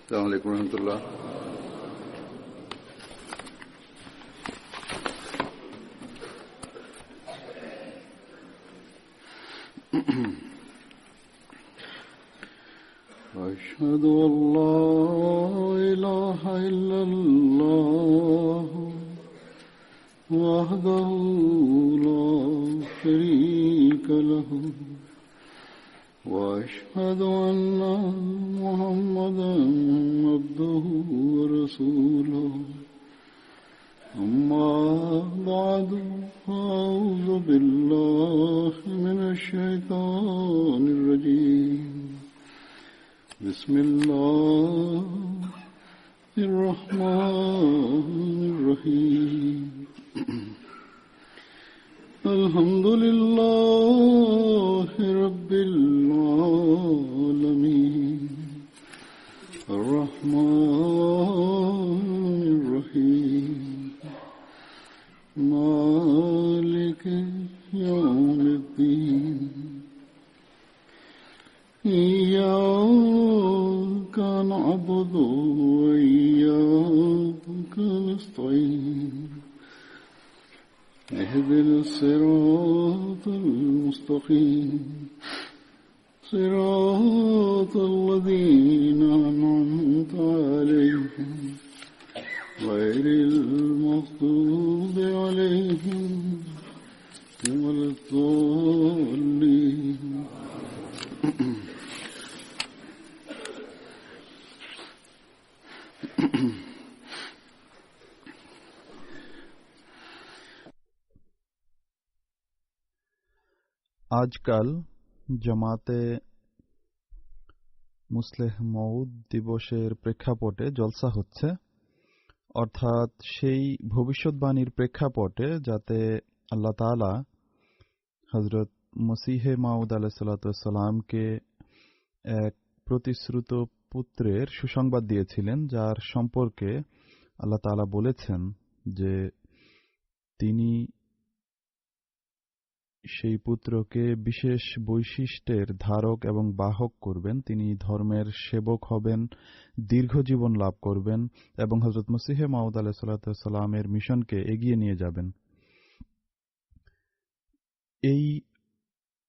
अस्सलामु अलैकुम रहमतुल्लाह। أشهد أن لا إله إلا الله وحده لا شريك له وأشهد أن محمدا عبده ورسوله أما بعد فأعوذ بالله من الشيطان الرجيم بسم الله الرحمن الرحيم الحمد لله رب العالمين الرحمن الرحيم مالك يوم الدين إياك نعبد وإياك نستعين اهدنا الصراط المستقيم صراط الذين أنعمت عليهم غير المغضوب عليهم ولا الضالين আজকাল জামাতে মুসলেহ মউদ দিবসের প্রেক্ষাপটে জলসা হচ্ছে, অর্থাৎ সেই ভবিষ্যৎবাণীর প্রেক্ষাপটে যাতে আল্লাহ তাআলা হযরত মসিহে মাউদ আলাইহিসসালামকে এক প্রতিশ্রুত পুত্রের সুসংবাদ দিয়েছিলেন, যার সম্পর্কে আল্লাহ তাআলা বলেছেন যে তিনি সেই পুত্রকে বিশেষ বৈশিষ্ট্যের ধারক এবং বাহক করবেন, তিনি ধর্মের সেবক হবেন, দীর্ঘ জীবন লাভ করবেন এবং হযরত মসিহে মাউদ আলাইহিসসালামের মিশনকে এগিয়ে নিয়ে যাবেন। এই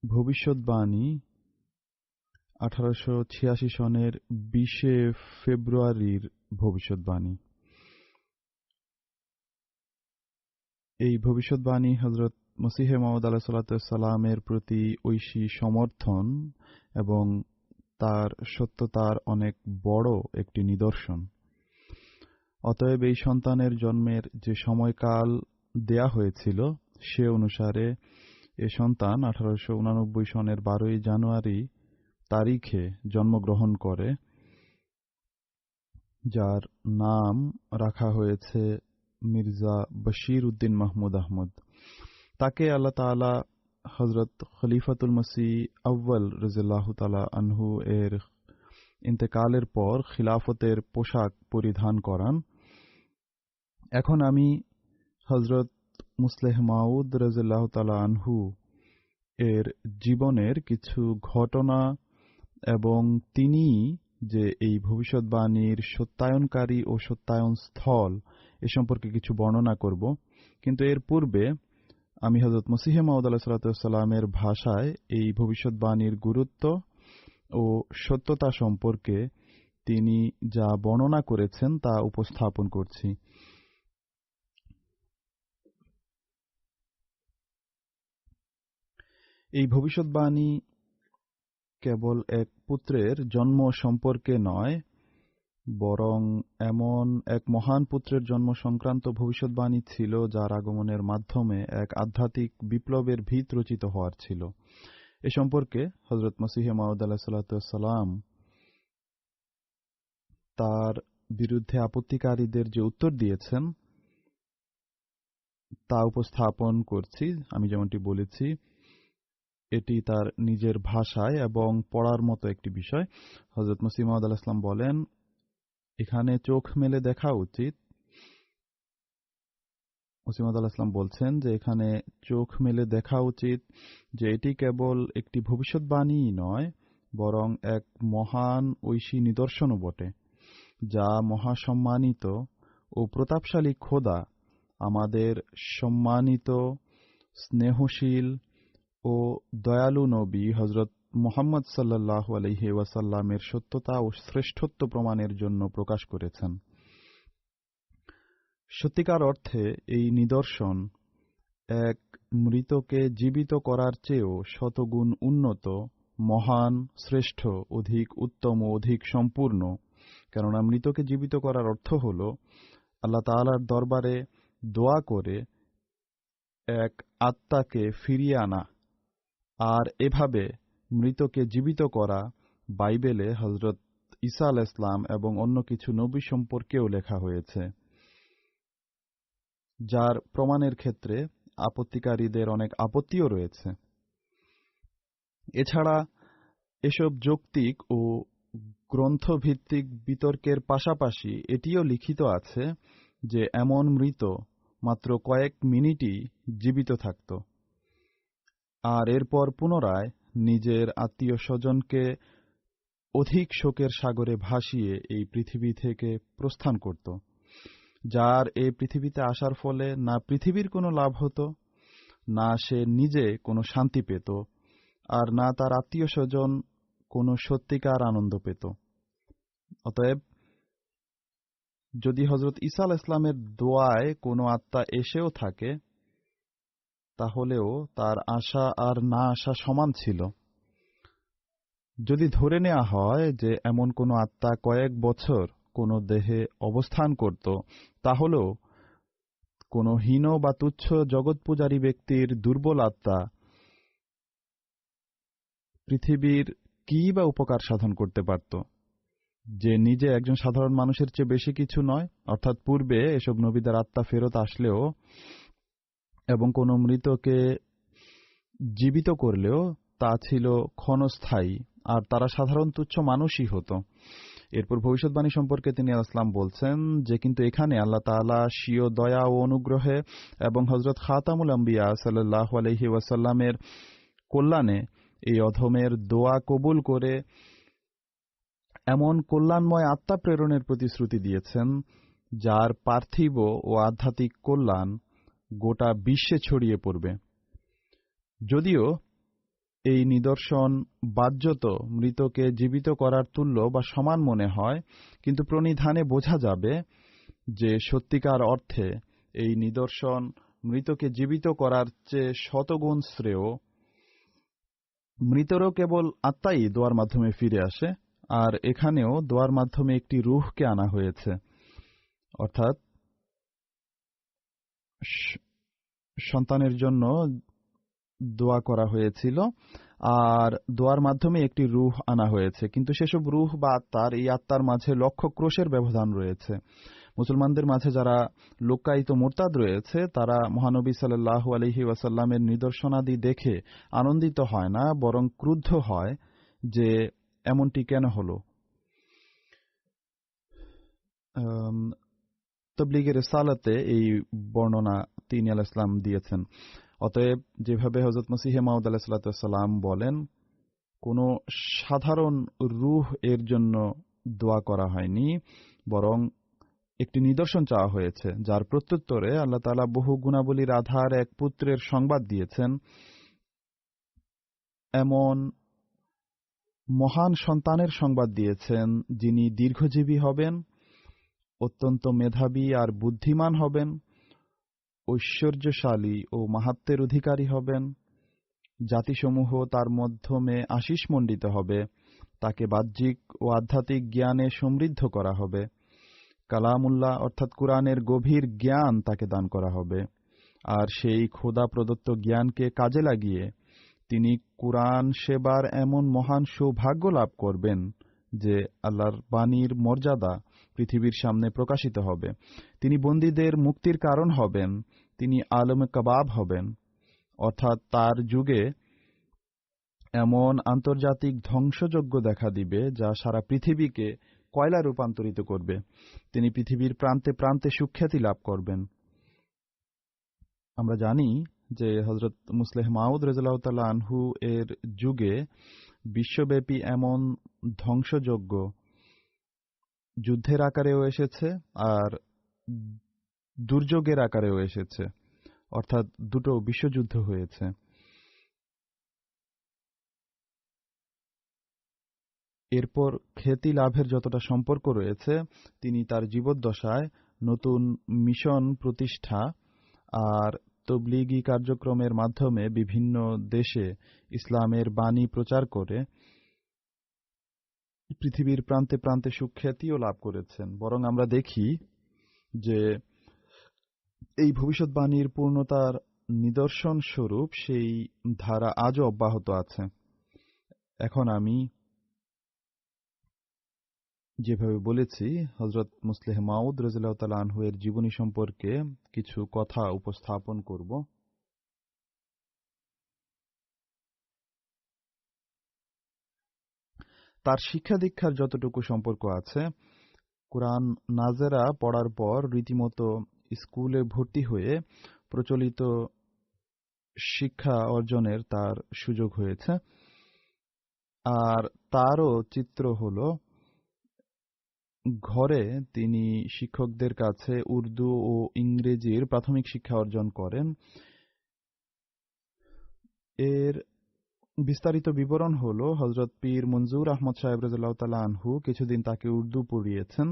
ভবিষ্যৎবাণী 1886 সনের 20 ফেব্রুয়ারির ভবিষ্যৎবাণী। এই ভবিষ্যৎবাণী হযরত মসিহে মাউদ আলাইহিসসালামের প্রতি ঐশী সমর্থন এবং তার সত্যতার অনেক বড় একটি নিদর্শন। অতএব এই সন্তানের জন্মের যে সময়কাল দেয়া হয়েছিল সে অনুসারে এ সন্তান 1889 সনের 12 জানুয়ারি তারিখে জন্মগ্রহণ করে, যার নাম রাখা হয়েছে মির্জা বশির উদ্দিন মাহমুদ আহমদ। তাকে আল্লাহ তাআলা হযরত খলিফাতুল মসিহ আউয়াল রাদিয়াল্লাহু তাআলা আনহু এর ইন্তেকালের পর খিলাফতের পোশাক পরিধান করান। এখন আমি হযরত মুসলেহ মাউদ রাদিয়াল্লাহু তাআলা আনহু এর জীবনের কিছু ঘটনা এবং তিনি যে এই ভবিষ্যৎবাণীর সত্যায়নকারী ও সত্যায়ন স্থল এ সম্পর্কে কিছু বর্ণনা করব। কিন্তু এর পূর্বে আমি হযরত মসিহে মাউদ আলাইহিসসালামের ভাষায় এই ভবিষ্যৎবাণীর গুরুত্ব ও সত্যতা সম্পর্কে তিনি যা বর্ণনা করেছেন তা উপস্থাপন করছি। এই ভবিষ্যৎবাণী কেবল এক পুত্রের জন্ম সম্পর্কে নয়, বরং এমন এক মহান পুত্রের জন্ম সংক্রান্ত ভবিষ্যৎবাণী ছিল যার আগমনের মাধ্যমে এক আধ্যাত্মিক বিপ্লবের ভিত রচিত হওয়ার ছিল। এ সম্পর্কে হযরত মসিহে মাউদ আলাইহিসসালাম তার বিরুদ্ধে আপত্তিকারীদের যে উত্তর দিয়েছেন তা উপস্থাপন করছি। আমি যেমনটি বলেছি, এটি তার নিজের ভাষায় এবং পড়ার মতো একটি বিষয়। হযরত মসিহ মাউদ আলাইহিস সালাম বলেন, এখানে চোখ মেলে দেখা উচিত। মসিহ মাউদ আলাইহিস সালাম বলছেন যে এখানে চোখ মেলে দেখা উচিত যে এটি কেবল একটি ভবিষ্যৎবাণী নয়, বরং এক মহান ঐশী নিদর্শনও বটে। যা মহাসম্মানিত ও প্রতাপশালী খোদা আমাদের সম্মানিত, স্নেহশীল ও দয়ালু নবী হজরত মুহাম্মদ সাল্লাল্লাহু আলাইহি ওয়াসাল্লামের সত্যতা ও শ্রেষ্ঠত্ব প্রমাণের জন্য প্রকাশ করেছেন। সত্যিকার অর্থে এই নিদর্শন এক মৃতকে জীবিত করার চেয়েও শতগুণ উন্নত, মহান, শ্রেষ্ঠ, অধিক উত্তম ও অধিক সম্পূর্ণ। কেননা মৃতকে জীবিত করার অর্থ হল আল্লাহ তাআলার দরবারে দোয়া করে এক আত্মাকে ফিরিয়ে আনা। আর এভাবে মৃতকে জীবিত করা বাইবেলে হজরত ঈসা আলাইহিস সালাম এবং অন্য কিছু নবী সম্পর্কেও লেখা হয়েছে, যার প্রমাণের ক্ষেত্রে আপত্তিকারীদের অনেক আপত্তিও রয়েছে। এছাড়া এসব যৌক্তিক ও গ্রন্থভিত্তিক বিতর্কের পাশাপাশি এটিও লিখিত আছে যে এমন মৃত মাত্র কয়েক মিনিটই জীবিত থাকত, আর এরপর পুনরায় নিজের আত্মীয় স্বজনকে অধিক শোকের সাগরে ভাসিয়ে এই পৃথিবী থেকে প্রস্থান করত, যার এই পৃথিবীতে আসার ফলে না পৃথিবীর কোনো লাভ হতো, না সে নিজে কোনো শান্তি পেত, আর না তার আত্মীয় স্বজন কোনো সত্যিকার আনন্দ পেত। অতএব যদি হজরত ঈসা আলাইহিস সালামের দোয়ায় কোনো আত্মা এসেও থাকে, তাহলেও তার আসা আর না আসা সমান ছিল। যদি ধরে নেওয়া হয় যে এমন কোনো আত্মা কয়েক বছর কোনো দেহে অবস্থান করত, তাহলেও কোনো হীন বা তুচ্ছ জগৎ পূজারী ব্যক্তির দুর্বল আত্মা পৃথিবীর কি বা উপকার সাধন করতে পারত, যে নিজে একজন সাধারণ মানুষের চেয়ে বেশি কিছু নয়। অর্থাৎ পূর্বে এসব নবীদের আত্মা ফেরত আসলেও এবং কোনো মৃতকে জীবিত করলেও তা ছিল ক্ষণস্থায়ী, আর তারা সাধারণ তুচ্ছ মানুষই হতো। এরপর ভবিষ্যৎবাণী সম্পর্কে তিনি আসলাম বলছেন যে কিন্তু এখানে আল্লাহ তাআলা স্বীয় দয়া ও অনুগ্রহে এবং হযরত খাতামুল আম্বিয়া সাল্লাল্লাহু আলাইহি ওয়াসাল্লামের কল্যাণে এই অধমের দোয়া কবুল করে এমন কল্যাণময় আত্মা প্রেরণের প্রতিশ্রুতি দিয়েছেন যার পার্থিব ও আধ্যাত্মিক কল্যাণ গোটা বিশ্বে ছড়িয়ে পড়বে। যদিও এই নিদর্শন বাহ্যত মৃতকে জীবিত করার তুল্য বা সমান মনে হয়, কিন্তু প্রণিধানে বোঝা যাবে যে সত্যিকার অর্থে এই নিদর্শন মৃতকে জীবিত করার চেয়ে শতগুণ শ্রেয়। মৃতরও কেবল আত্মাই দোয়ার মাধ্যমে ফিরে আসে, আর এখানেও দোয়ার মাধ্যমে একটি রূহকে আনা হয়েছে, অর্থাৎ সন্তানের জন্য দোয়া করা হয়েছিল আর দোয়ার মাধ্যমে একটি রূহ আনা হয়েছে। কিন্তু সেসব রূহ বা আত্মার এই আত্মার মাঝে লক্ষ ক্রোশের ব্যবধান রয়েছে। মুসলমানদের মাঝে যারা লোকায়িত মুরতাদ রয়েছে, তারা মহানবী সাল্লাল্লাহু আলাইহি ওয়াসাল্লামের নিদর্শনাদি দেখে আনন্দিত হয় না, বরং ক্রুদ্ধ হয় যে এমনটি কেন হলো। তবলিগের রিসালাতে এই বর্ণনা তিনি আলাইহিস সালাম দিয়েছেন। অতএব যেভাবে হযরত মসিহে মাউদ আলাইহিস সালাম বলেন, কোনো সাধারণ রূহ এর জন্য দোয়া করা হয়নি, বরং একটি নিদর্শন চাওয়া হয়েছে, যার প্রত্যুত্তরে আল্লাহ তাআলা বহু গুণাবলীর আধার এক পুত্রের সংবাদ দিয়েছেন। এমন মহান সন্তানের সংবাদ দিয়েছেন যিনি দীর্ঘজীবী হবেন, অত্যন্ত মেধাবী আর বুদ্ধিমান হবেন, ঐশ্বর্যশালী ও মাহাত্ম্যের অধিকারী হবেন। জাতিসমূহ তার মাধ্যমে আশিসমণ্ডিত হবে, তাকে বাহ্যিক ও আধ্যাত্মিক জ্ঞানে সমৃদ্ধ করা হবে, কালামুল্লাহ অর্থাৎ কুরআনের গভীর জ্ঞান তাকে দান করা হবে, আর সেই খোদা প্রদত্ত জ্ঞানকে কাজে লাগিয়ে তিনি কুরআন সেবার এমন মহান সৌভাগ্য লাভ করবেন যে আল্লাহর বাণীর মর্যাদা পৃথিবীর সামনে প্রকাশিত হবে। তিনি বন্দীদের মুক্তির কারণ হবেন, তিনি আলমে কাবাব হবেন, অর্থাৎ তার যুগে এমন আন্তর্জাতিক ধ্বংসযজ্ঞ দেখা দিবে যা সারা পৃথিবীকে কয়লা রূপান্তরিত করবে। তিনি পৃথিবীর প্রান্তে প্রান্তে সুখ্যাতি লাভ করবেন। আমরা জানি যে হযরত মুসলিহ মাউদ রাদিয়াল্লাহু তাআলা আনহু এর যুগে বিশ্বব্যাপী এমন ধ্বংসযজ্ঞ যুদ্ধের আকারেও এসেছে আর দুর্যোগের আকারেও এসেছে, অর্থাৎ দুটো বিশ্বযুদ্ধ হয়েছে। এরপর খ্যাতি লাভের যতটা সম্পর্ক রয়েছে, তিনি তার জীবদ্দশায় নতুন মিশন প্রতিষ্ঠা আর তবলিগি কার্যক্রমের মাধ্যমে বিভিন্ন দেশে ইসলামের বাণী প্রচার করে পৃথিবীর প্রান্তে প্রান্তে সুখ্যাতিও লাভ করেছেন। বরং আমরা দেখি যে এই ভবিষ্যৎবাণীর পূর্ণতার নিদর্শন স্বরূপ সেই ধারা আজও অব্যাহত আছে। এখন আমি যেভাবে বলেছি, হযরত মুসলিহ মাউদ রাদিয়াল্লাহু তাআলা আনহু এর জীবনী সম্পর্কে কিছু কথা উপস্থাপন করব। তার শিক্ষা দীক্ষার যতটুকু সম্পর্ক আছে, কুরআন নাজেরা পড়ার পর রীতিমতো স্কুলে ভর্তি হয়ে প্রচলিত শিক্ষা অর্জনের তার সুযোগ হয়েছে। আর তারও চিত্র হল, ঘরে তিনি শিক্ষকদের কাছে উর্দু ও ইংরেজির প্রাথমিক শিক্ষা অর্জন করেন। এর বিস্তারিত বিবরণ হল, হযরত পীর মনজুর আহমদ সাহেব রাদিয়াল্লাহু তাআলা আনহু কিছুদিন তাকে উর্দু পড়িয়েছেন।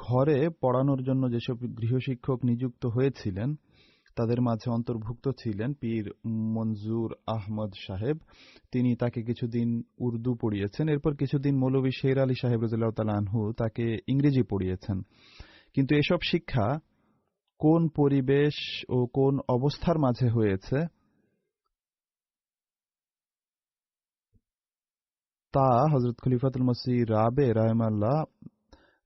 ঘরে পড়ানোর জন্য যেসব গৃহশিক্ষক নিযুক্ত হয়েছিলেন তাদের মাঝে অন্তর্ভুক্ত ছিলেন পীর মনজুর আহমদ সাহেব। তিনি তাকে কিছুদিন উর্দু পড়িয়েছেন। এরপর কিছুদিন মৌলভী শের আলী সাহেব রাদিয়াল্লাহু তাআলা আনহু তাকে ইংরেজি পড়িয়েছেন। কিন্তু এসব শিক্ষা কোন পরিবেশ ও কোন অবস্থার মাঝে হয়েছে তা হযরত খলিফাতুল মসিহ রাবে রাহিমাহুল্লাহ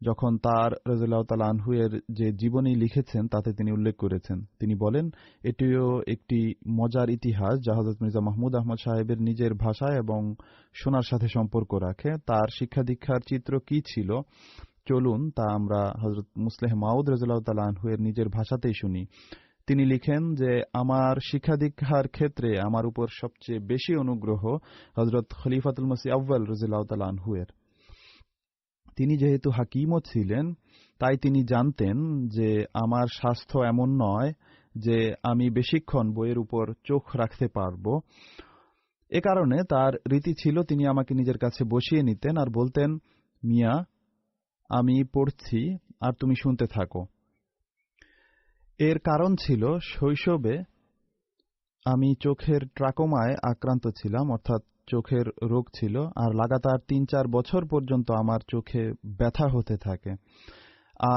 যখন তার রাদিয়াল্লাহু তাআলা আনহু এর যে জীবনী লিখেছেন তাতে তিনি উল্লেখ করেছেন। তিনি বলেন, এটিও একটি মজার ইতিহাস যা হযরত মির্জা মাহমুদ আহমদ সাহেবের নিজের ভাষায় এবং শোনার সাথে সম্পর্ক রাখে। তার শিক্ষা দীক্ষার চিত্র কি ছিল, চলুন তা আমরা হযরত মুসলিহ মাউদ রাদিয়াল্লাহু তাআলা আনহু এর নিজের ভাষাতেই শুনি। তিনি লিখেন যে, আমার শিক্ষা দীক্ষার ক্ষেত্রে আমার উপর সবচেয়ে বেশি অনুগ্রহ হযরত খলিফাতুল মসিহ আউয়াল রাদিয়াল্লাহু তাআলা আনহু এর। তিনি যেহেতু হাকিমও ছিলেন, তাই তিনি জানতেন যে আমার স্বাস্থ্য এমন নয় যে আমি বেশিক্ষণ বইয়ের উপর চোখ রাখতে পারব। এ কারণে তার রীতি ছিল, তিনি আমাকে নিজের কাছে বসিয়ে নিতেন আর বলতেন, মিয়া, আমি পড়ছি আর তুমি শুনতে থাকো। এর কারণ ছিল, শৈশবে আমি চোখের ট্রাকোমায় আক্রান্ত ছিলাম, অর্থাৎ চোখের রোগ ছিল, আর লাগাতার ৩-৪ বছর পর্যন্ত আমার চোখে ব্যথা হতে থাকে।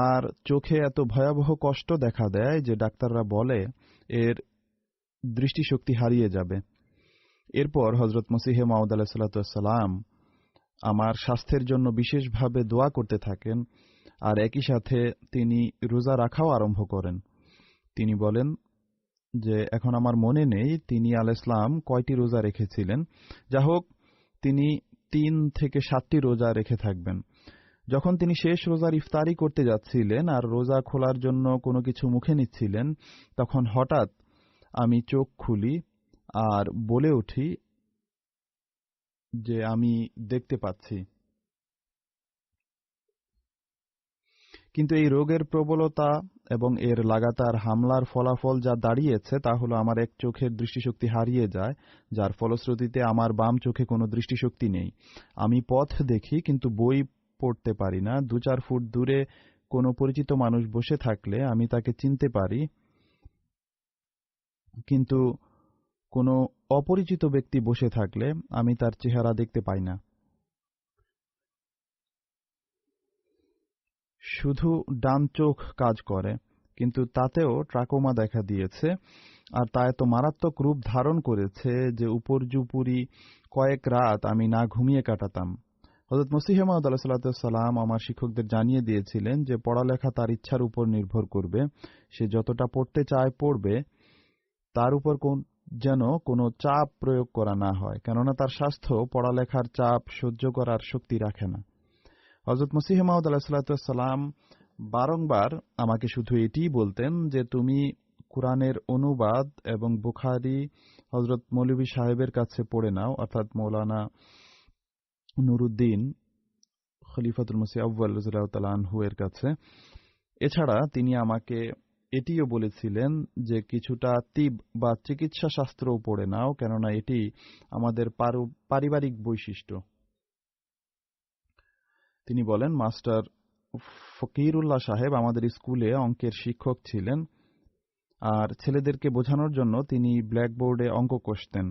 আর চোখে এত ভয়াবহ কষ্ট দেখা দেয় যে ডাক্তাররা বলে এর দৃষ্টিশক্তি হারিয়ে যাবে। এরপর হযরত মসিহ মাউদ আলাইহিস সালাম আমার স্বাস্থ্যের জন্য বিশেষভাবে দোয়া করতে থাকেন, আর একই সাথে তিনি রোজা রাখাও আরম্ভ করেন। তিনি বলেন যে এখন আমার মনে নেই তিনি আলাইহিস সালাম কয়টি রোজা রেখেছিলেন। যা হোক, তিনি ৩ থেকে ৭টি রোজা রেখে থাকবেন। যখন তিনি শেষ রোজার ইফতারি করতে যাচ্ছিলেন আর রোজা খোলার জন্য কোনো কিছু মুখে নিচ্ছিলেন, তখন হঠাৎ আমি চোখ খুলি আর বলে উঠি যে আমি দেখতে পাচ্ছি। কিন্তু এই রোগের প্রবলতা এবং এর লাগাতার হামলার ফলাফল যা দাঁড়িয়েছে তা হলো আমার এক চোখের দৃষ্টিশক্তি হারিয়ে যায়, যার ফলশ্রুতিতে আমার বাম চোখে কোনো দৃষ্টিশক্তি নেই। আমি পথ দেখি কিন্তু বই পড়তে পারি না। ২-৪ ফুট দূরে কোনো পরিচিত মানুষ বসে থাকলে আমি তাকে চিনতে পারি, কিন্তু কোনো অপরিচিত ব্যক্তি বসে থাকলে আমি তার চেহারা দেখতে পাই না। শুধু ডান চোখ কাজ করে, কিন্তু তাতেও ট্রাকোমা দেখা দিয়েছে, আর তা এত মারাত্মক রূপ ধারণ করেছে যে উপর্যুপরি কয়েক রাত আমি না ঘুমিয়ে কাটাতাম। হযরত মসিহ মাউদ আলাইহিস সালাম আমার শিক্ষকদের জানিয়ে দিয়েছিলেন যে পড়ালেখা তার ইচ্ছার উপর নির্ভর করবে, সে যতটা পড়তে চায় পড়বে, তার উপর যেন কোনো চাপ প্রয়োগ করা না হয়, কেননা তার স্বাস্থ্য পড়ালেখার চাপ সহ্য করার শক্তি রাখে না। হযরত মসিহ মাউদ আলাইহিস সালাম বারংবার আমাকে শুধু এটিই বলতেন যে তুমি কুরআনের অনুবাদ এবং বুখারী হযরত মৌলভী সাহেবের কাছে পড়ে নাও, অর্থাৎ মৌলানা নুরুদ্দিন খলিফাতুল মসিহ আউয়াল রাদিয়াল্লাহু তাআলা আনহু এর কাছে। এছাড়া তিনি আমাকে এটিও বলেছিলেন যে কিছুটা তিব বা চিকিৎসা শাস্ত্রও পড়ে নাও, কেননা এটি আমাদের পারিবারিক বৈশিষ্ট্য। তিনি বলেন, মাস্টার ফকিরুল্লাহ সাহেব আমাদের স্কুলে অঙ্কের শিক্ষক ছিলেন, আর ছেলেদেরকে বোঝানোর জন্য তিনি ব্ল্যাকবোর্ডে অঙ্ক কষতেন।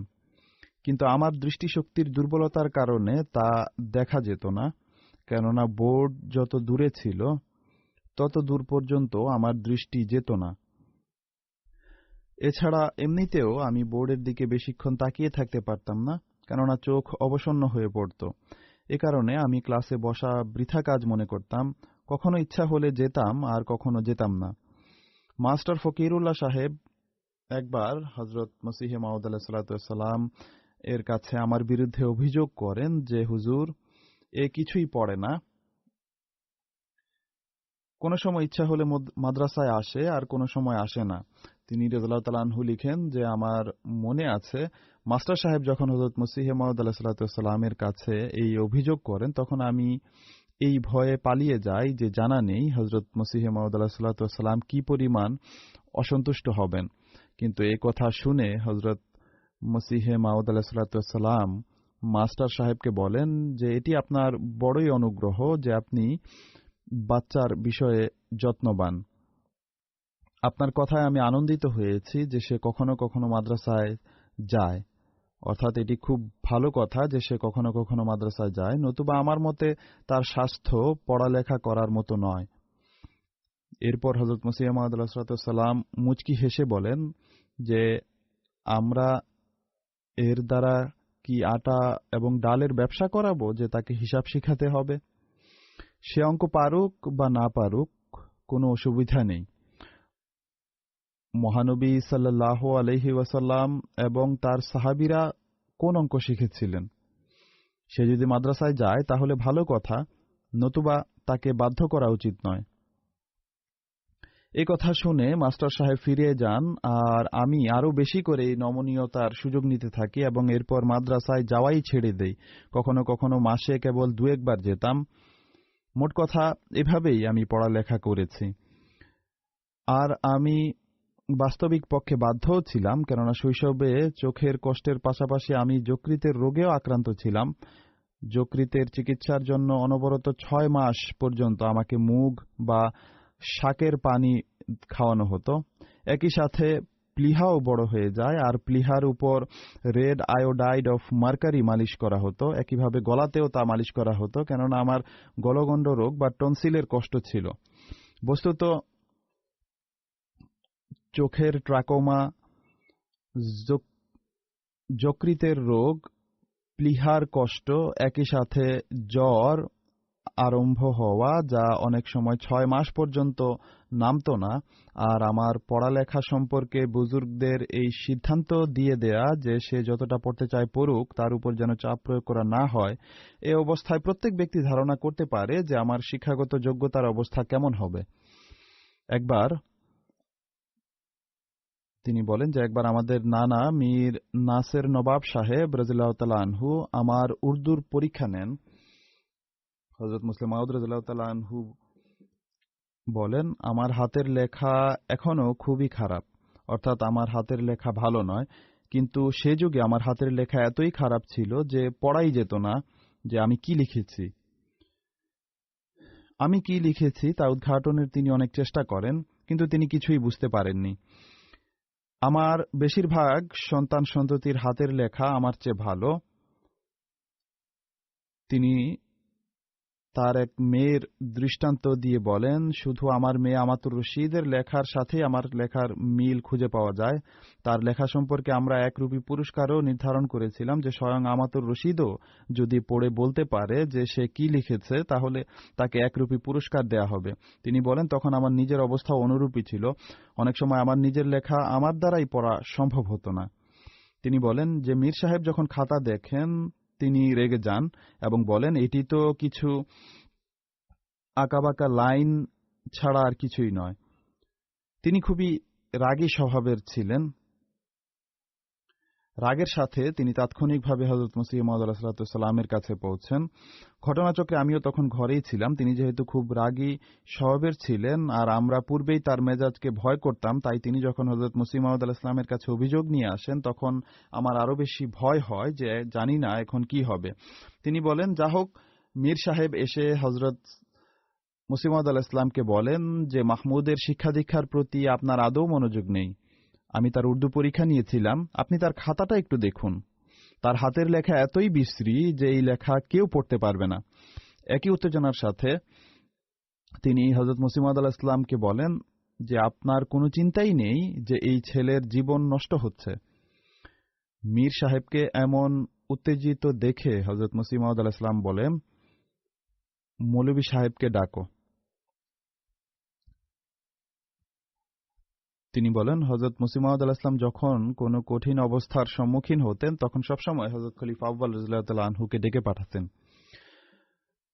কিন্তু আমার দৃষ্টিশক্তির দুর্বলতার কারণে তা দেখা যেত না, কেননা বোর্ড যত দূরে ছিল তত দূর পর্যন্ত আমার দৃষ্টি যেত না। এছাড়া এমনিতেও আমি বোর্ডের দিকে বেশিক্ষণ তাকিয়ে থাকতে পারতাম না, কেননা চোখ অবসন্ন হয়ে পড়ত। এ কারণে আমি ক্লাসে বসা বৃথা কাজ মনে করতাম। কখনো ইচ্ছা হলে যেতাম আর কখনো যেতাম না। মাস্টার ফকিরুল্লাহ সাহেব একবার হযরত মসিহে মাউদ আলাইহিস সালাম এর কাছে আমার বিরুদ্ধে অভিযোগ করেন যে হুজুর এ কিছুই পড়ে না, কোনো সময় ইচ্ছা হলে মাদ্রাসায় আসে আর কোনো সময় আসে না। তিনি রাদিয়াল্লাহু তাআলা আনহু লিখেন যে আমার মনে আছে মাস্টার সাহেব যখন হযরত মসিহে মাউদ আলাইহিস সালামের কাছে এই অভিযোগ করেন তখন আমি এই ভয়ে পালিয়ে যাই যে জানা নেই হযরত মসিহে মাউদ আলাইহিস সালাম কি পরিমাণ অসন্তুষ্ট হবেন। কিন্তু এই কথা শুনে হযরত মসিহে মাউদ আলাইহিস সালাম মাস্টার সাহেবকে বলেন যে এটি আপনার বড়ই অনুগ্রহ যে আপনি বাচ্চার বিষয়ে যত্নবান। আপনার কথায় আমি আনন্দিত হয়েছি যে সে কখনো কখনো মাদ্রাসায় যায়, অর্থাৎ এটি খুব ভালো কথা যে সে কখনো কখনো মাদ্রাসায় যায়, নতুবা আমার মতে তার স্বাস্থ্য পড়ালেখা করার মতো নয়। এরপর হযরত মসিহ মাউদ আলাইহিস সালাম মুচকি হেসে বলেন যে আমরা এর দ্বারা কি আটা এবং ডালের ব্যবসা করাবো যে তাকে হিসাব শিখাতে হবে? সে অঙ্ক পারুক বা না পারুক কোনো অসুবিধা নেই। মহানবী সাল্লাল্লাহু আলাইহি ওয়াসাল্লাম এবং তার সাহাবীরা কোন অঙ্ক শিখেছিলেন? সে যদি মাদ্রাসায় যায় তাহলে ভালো কথা, নতুবা তাকে বাধ্য করা উচিত নয়। এ কথা শুনে মাস্টার সাহেব ফিরে যান আর আমি আরো বেশি করে নমনীয়তার সুযোগ নিতে থাকি এবং এরপর মাদ্রাসায় যাওয়াই ছেড়ে দেই। কখনো কখনো মাসে কেবল 2-1 বার যেতাম। মোট কথা এভাবেই আমি পড়ালেখা করেছি। আর আমি বাস্তবিক পক্ষে বাধ্যও ছিলাম, কেননা শৈশবে চোখের কষ্টের পাশাপাশি আমি যকৃতের রোগেও আক্রান্ত ছিলাম। যকৃতের চিকিৎসার জন্য অনবরত 6 মাস পর্যন্ত আমাকে মুগ বা শাকের পানি খাওয়ানো হতো। একই সাথে প্লিহাও বড় হয়ে যায় আর প্লিহার উপর রেড আয়োডাইড অফ মার্কারি মালিশ করা হতো। একইভাবে গলাতেও তা মালিশ করা হতো, কেননা আমার গলগণ্ড রোগ বা টনসিলের কষ্ট ছিল। বস্তুত চোখের ট্রাকোমা, যকৃতের রোগ, প্লিহার কষ্ট, একই সাথে জ্বর আরম্ভ হওয়া, যা অনেক সময় 6 মাস পর্যন্ত নামত না, আর আমার পড়ালেখা সম্পর্কে বুজুর্গদের এই সিদ্ধান্ত দিয়ে দেয়া যে সে যতটা পড়তে চায় পড়ুক, তার উপর যেন চাপ প্রয়োগ করা না হয়। এই অবস্থায় প্রত্যেক ব্যক্তি ধারণা করতে পারে যে আমার শিক্ষাগত যোগ্যতার অবস্থা কেমন হবে। তিনি বলেন যে একবার আমাদের নানা মীর নাসের নবাব সাহেব রাদিয়াল্লাহু তাআলা আনহু আমার উর্দুর পরীক্ষা নেন। হযরত মুসলিম মাউদ রাদিয়াল্লাহু তাআলা আনহু বলেন, আমার হাতের লেখা এখনো খুবই খারাপ, অর্থাৎ আমার হাতের লেখা ভালো নয়, কিন্তু সে যুগে আমার হাতের লেখা এতই খারাপ ছিল যে পড়াই যেত না যে আমি কি লিখেছি। তা উদ্ঘাটনের তিনি অনেক চেষ্টা করেন, কিন্তু তিনি কিছুই বুঝতে পারেননি। আমার বেশিরভাগ সন্তান সন্ততির হাতের লেখা আমার চেয়ে ভালো। তিনি তার এক মেয়ের দৃষ্টান্ত দিয়ে বলেন, শুধু আমার মেয়ে আমাতুর রশিদের লেখার সাথে আমার লেখার মিল খুঁজে পাওয়া যায়। তার লেখা সম্পর্কে আমরা 1 রুপি পুরস্কারও নির্ধারণ করেছিলাম যে স্বয়ং আমাতুর রশিদও যদি পড়ে বলতে পারে যে সে কি লিখেছে তাহলে তাকে 1 রুপি পুরস্কার দেয়া হবে। তিনি বলেন, তখন আমার নিজের অবস্থা অনুরূপই ছিল। অনেক সময় আমার নিজের লেখা আমার দ্বারাই পড়া সম্ভব হতো না। তিনি বলেন যে মীর সাহেব যখন খাতা দেখেন তিনি রেগে যান এবং বলেন, এটি তো কিছু আঁকাবাঁকা লাইন ছাড়া আর কিছুই নয়। তিনি খুবই রাগী স্বভাবের ছিলেন। রাগের সাথে তিনি তাৎক্ষণিকভাবে হযরত মসিহ মাউদ আলাইহিস সালামের কাছে পৌঁছেন। ঘটনাচক্রে আমিও তখন ঘরেই ছিলাম। তিনি যেহেতু খুব রাগী স্বভাবের ছিলেন আর আমরা পূর্বেই তার মেজাজকে ভয় করতাম, তাই তিনি যখন হযরত মসিহ মাউদ আলাইহিস সালামের কাছে অভিযোগ নিয়ে আসেন তখন আমার আরো বেশি ভয় হয় যে জানি না এখন কি হবে। তিনি বলেন, যা হোক, মীর সাহেব এসে হযরত মসিহ মাউদ আলাইহিস সালামকে বলেন যে মাহমুদের শিক্ষা দীক্ষার প্রতি আপনার আদৌ মনোযোগ নেই। আমি তার উর্দু পরীক্ষা নিয়েছিলাম, আপনি তার খাতাটা একটু দেখুন। তার হাতের লেখা এতই বিশ্রী যে এই লেখা কেউ পড়তে পারবে না। একই উত্তেজনার সাথে তিনি হযরত মসিহ মাউদ আলাইহিস সালামকে বলেন যে আপনার কোনো চিন্তাই নেই যে এই ছেলের জীবন নষ্ট হচ্ছে। মীর সাহেবকে এমন উত্তেজিত দেখে হযরত মসিহ মাউদ আলাইহিস সালাম বলেন, মৌলভী সাহেবকে ডাকো। তিনি বলেন, হযরত মসিহ মাউদ আলাইহিস সালাম যখন কোনো কঠিন অবস্থার সম্মুখীন হতেন তখন সবসময় হযরত খলিফা আউয়াল রাদিয়াল্লাহু তাআলা আনহুকে ডেকে পাঠাতেন।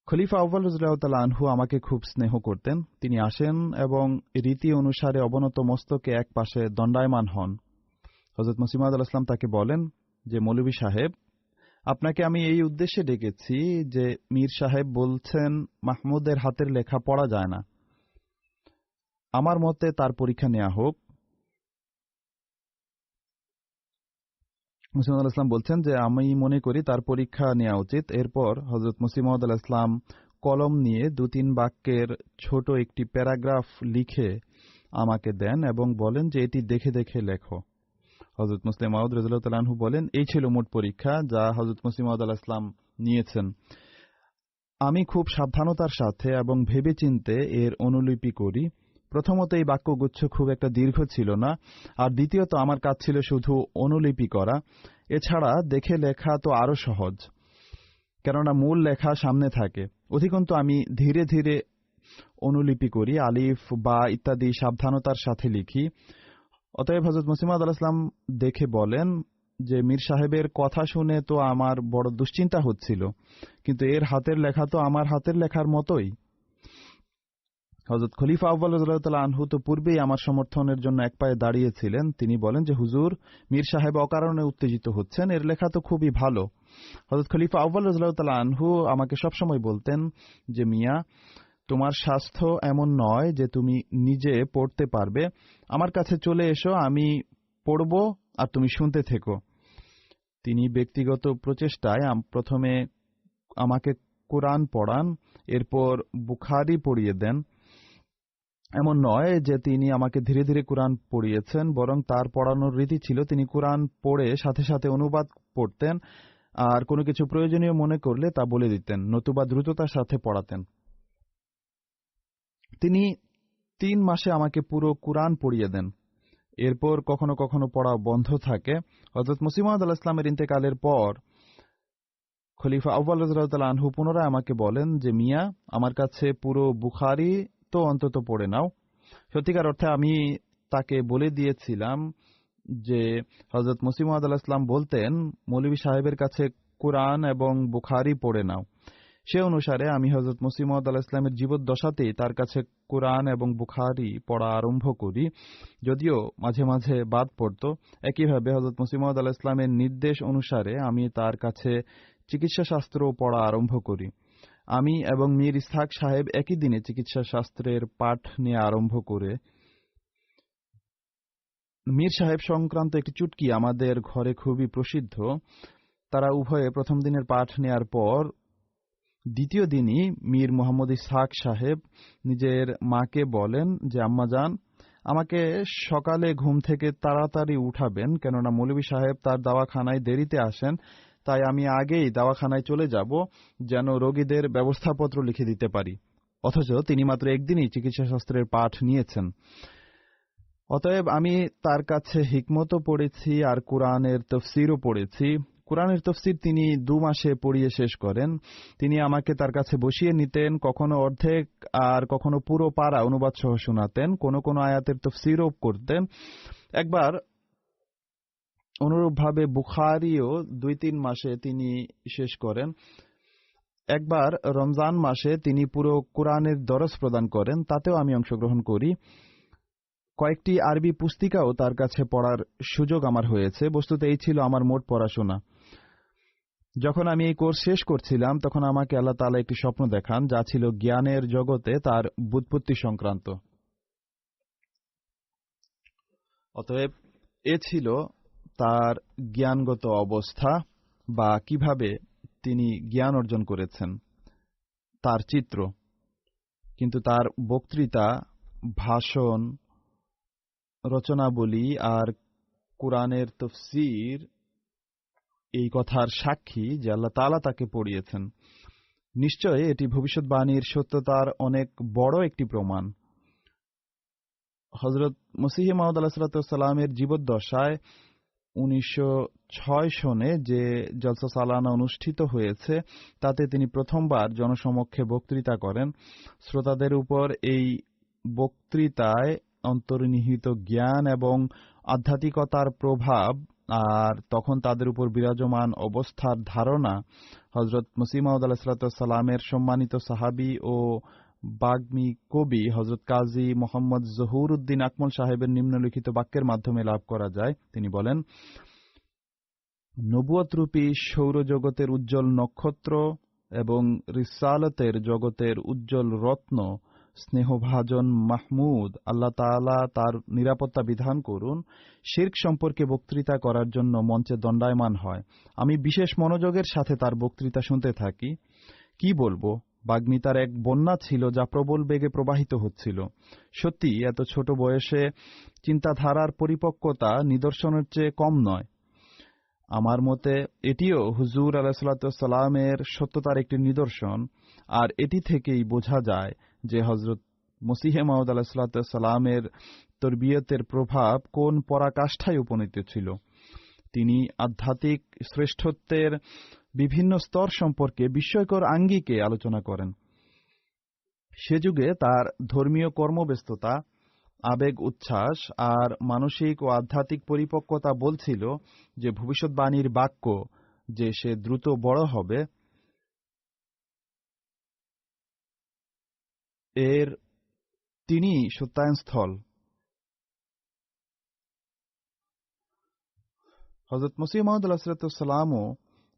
খলিফা আউয়াল রাদিয়াল্লাহু তাআলা আনহু আমাকে খুব স্নেহ করতেন। তিনি আসেন এবং রীতি অনুসারে অবনত মস্তকে এক পাশে দণ্ডায়মান হন। হযরত মসিহ মাউদ আলাইহিস সালাম তাকে বলেন যে, মৌলভী সাহেব, আপনাকে আমি এই উদ্দেশ্যে ডেকেছি যে মীর সাহেব বলছেন মাহমুদের হাতের লেখা পড়া যায় না। আমার মতে তার পরীক্ষা নেওয়া হোক। মসিহ মাউদ আলাইহিস সালাম বলছেন যে আমি মনে করি তার পরীক্ষা নেওয়া উচিত। এরপর হযরত মসিহ মাউদ আলাইহিস সালাম কলম নিয়ে ২-৩ বাক্যের ছোট একটি প্যারাগ্রাফ লিখে আমাকে দেন এবং বলেন যে এটি দেখে দেখে লেখো। হযরত মসিহ মাউদ রাদিয়াল্লাহু তাআলা আনহু বলেন, এই ছিল মোট পরীক্ষা যা হযরত মসিহ মাউদ আলাইহিস সালাম নিয়েছেন। আমি খুব সাবধানতার সাথে এবং ভেবেচিন্তে এর অনুলিপি করি। প্রথমত, এই বাক্যগুচ্ছ খুব একটা দীর্ঘ ছিল না, আর দ্বিতীয়ত আমার কাজ ছিল শুধু অনুলিপি করা। এছাড়া দেখে লেখা তো আরো সহজ, কেননা মূল লেখা সামনে থাকে। অধিকন্তু আমি ধীরে ধীরে অনুলিপি করি, আলিফ বা ইত্যাদি সাবধানতার সাথে লিখি। অতএব হযরত মসিহ মাউদ আলাইহিস সালাম দেখে বলেন যে মীর সাহেবের কথা শুনে তো আমার বড় দুশ্চিন্তা হচ্ছিল, কিন্তু এর হাতের লেখা তো আমার হাতের লেখার মতোই। হযরত খলিফা আউয়াল রাদিয়াল্লাহু তাআলা আনহু তো পূর্বেই আমার সমর্থনের জন্য এক পায়ে দাঁড়িয়েছিলেন। তিনি বলেন যে, হুজুর, মীর সাহেব অকারণে উত্তেজিত হচ্ছেন, এর লেখা তো খুবই ভালো। হযরত খলিফা আউয়াল রাদিয়াল্লাহু তাআলা আনহু আমাকে সবসময় বলতেন যে, মিয়া, তোমার স্বাস্থ্য এমন নয় যে তুমি নিজে পড়তে পারবে। আমার কাছে চলে এসো, আমি পড়ব আর তুমি শুনতে থেকো। তিনি ব্যক্তিগত প্রচেষ্টায় প্রথমে আমাকে কোরআন পড়ান, এরপর বুখারী পড়িয়ে দেন। এমন নয় যে তিনি আমাকে ধীরে ধীরে কোরআন পড়িয়েছেন, বরং তার পড়ানোর রীতি ছিল তিনি কোরআন পড়ে সাথে সাথে অনুবাদ পড়তেন, আর কোনো কিছু প্রয়োজনীয় মনে করলে তা বলে দিতেন, নতুবা দ্রুততার সাথে পড়াতেন। তিনি ৩ মাসে আমাকে পুরো কোরআন পড়িয়ে দেন। এরপর কখনো কখনো পড়া বন্ধ থাকে। হযরত মসিহ মাউদ আলাইহিস সালামের ইন্তেকালের পর খলিফা আউয়াল রাদিয়াল্লাহু তাআলা আনহু পুনরায় আমাকে বলেন যে, মিয়া, আমার কাছে পুরো বুখারী তো অন্তত পড়ে নাও। সত্যিকার অর্থে আমি তাকে বলে দিয়েছিলাম যে হযরত মসিহ মাউদ আলাইহিস সালাম বলতেন মৌলভী সাহেবের কাছে কোরআন এবং বুখারী পড়ে নাও। সে অনুসারে আমি হযরত মসিহ মাউদ আলাইহিস সালামের জীবদ্দশাতেই তার কাছে কোরআন এবং বুখারী পড়া আরম্ভ করি, যদিও মাঝে মাঝে বাদ পড়ত। একইভাবে হযরত মসিহ মাউদ আলাইহিস সালামের নির্দেশ অনুসারে আমি তার কাছে চিকিৎসা শাস্ত্র পড়া আরম্ভ করি। আমি এবং মীর ইসহাক সাহেব একই দিনে চিকিৎসা শাস্ত্রের পাঠ নিয়ে আরম্ভ করে মীর সাহেব সংক্রান্ত একটি চুটকি আমাদের ঘরে খুবই প্রসিদ্ধ। তারা উভয়ে প্রথম দিনের পাঠ নেয়ার পর দ্বিতীয় দিনই মীর মোহাম্মদ ইসহাক সাহেব নিজের মাকে বলেন যে, আম্মাজান, আমাকে সকালে ঘুম থেকে তাড়াতাড়ি উঠাবেন, কেননা মৌলভী সাহেব তার দাওয়াখানায় দেরিতে আসেন, তাই আমি আগেই দাওয়াখানায় চলে যাব যেন রোগীদের ব্যবস্থাপত্র লিখে দিতে পারি। অথচ তিনি মাত্র একদিনই চিকিৎসা শাস্ত্রের পাঠ নিয়েছেন। অতএব আমি তার কাছে হিকমতও পড়েছি আর কোরআনের তফসিরও পড়েছি। কোরআনের তফসির তিনি 2 মাসে পড়িয়ে শেষ করেন। তিনি আমাকে তার কাছে বসিয়ে নিতেন, কখনো অর্ধেক আর কখনো পুরো পারা অনুবাদ সহ শোনাতেন, কোনো কোনো আয়াতের তফসিরও করতেন। একবার অনুরূপভাবে বুখারীও 2-3 মাসে তিনি শেষ করেন। একবার রমজান মাসে তিনি পুরো কোরআনের দরস প্রদান করেন, তাতেও আমি অংশগ্রহণ করি। কয়েকটি আরবি পুস্তিকাও তার কাছে পড়ার সুযোগ আমার হয়েছে। বস্তুত এই ছিল আমার মোট পড়াশোনা। যখন আমি এই কোর্স শেষ করছিলাম তখন আমাকে আল্লাহ তাআলা একটি স্বপ্ন দেখান, যা ছিল জ্ঞানের জগতে তার ব্যুৎপত্তি সংক্রান্ত। অতএব এ ছিল তার জ্ঞানগত অবস্থা বা কিভাবে তিনি জ্ঞান অর্জন করেছেন, তার চিত্র। কিন্তু তার বক্তৃতা, ভাষণ, রচনাবলী আর কুরআনের তাফসীর এই কথার সাক্ষী যে আল্লাহ তাআলা তাকে পড়িয়েছেন। নিশ্চয় এটি ভবিষ্যৎবাণীর সত্যতার অনেক বড় একটি প্রমাণ। হযরত মসিহ মাউদ আলাইহিস সালামের জীবদ্দশায় 1906 সনে যে জলসা সালানা অনুষ্ঠিত হয়েছে তাতে তিনি প্রথমবার জনসমক্ষে বক্তৃতা করেন। শ্রোতাদের উপর এই বক্তৃতায় অন্তর্নিহিত জ্ঞান এবং আধ্যাত্মিকতার প্রভাব আর তখন তাদের উপর বিরাজমান অবস্থার ধারণা হযরত মসিহ মাউদ আলাইহিস সালামের সম্মানিত সাহাবী ও বাগ্মী কবি হযরত কাজী মোহাম্মদ জহুর উদ্দিন আকমল সাহেবের নিম্নলিখিত বাক্যের মাধ্যমে লাভ করা যায়। তিনি বলেন, নবুয়তরূপী সৌরজগতের উজ্জ্বল নক্ষত্র এবং রিসালতের জগতের উজ্জ্বল রত্ন স্নেহভাজন মাহমুদ আল্লাহ তাআলা তার নিরাপত্তা বিধান করুন শিরক সম্পর্কে বক্তৃতা করার জন্য মঞ্চে দণ্ডায়মান হয়। আমি বিশেষ মনোযোগের সাথে তার বক্তৃতা শুনতে থাকি। কি বলবো, বাগ্মিতার এক বন্যা ছিল যা প্রবল বেগে প্রবাহিত হচ্ছিল। সত্যি এত ছোট বয়সে চিন্তাধারার পরিপক্কতা নিদর্শনের চেয়ে কম নয়। আমার মতে এটিও হুজুর আলাইহিস সালামের সত্যতার একটি নিদর্শন, আর এটি থেকেই বোঝা যায় যে হযরত মসিহ মাউদ আলাইহিস সালামের তরবিয়তের প্রভাব কোন পরাকাষ্ঠায় উপনীত ছিল। তিনি আধ্যাত্মিক শ্রেষ্ঠত্বের বিভিন্ন স্তর সম্পর্কে বিস্ময়কর আঙ্গিকে আলোচনা করেন। সে যুগে তার ধর্মীয় কর্মব্যস্ততা, আবেগ উচ্ছ্বাস আর মানসিক ও আধ্যাত্মিক পরিপক্কতা বলছিল যে ভবিষ্যৎবাণীর বাক্য যে সে দ্রুত বড় হবে এর তিনি সত্যায়ন স্থল। হযরত মসিহ মাউদ আলাইহিস সালামও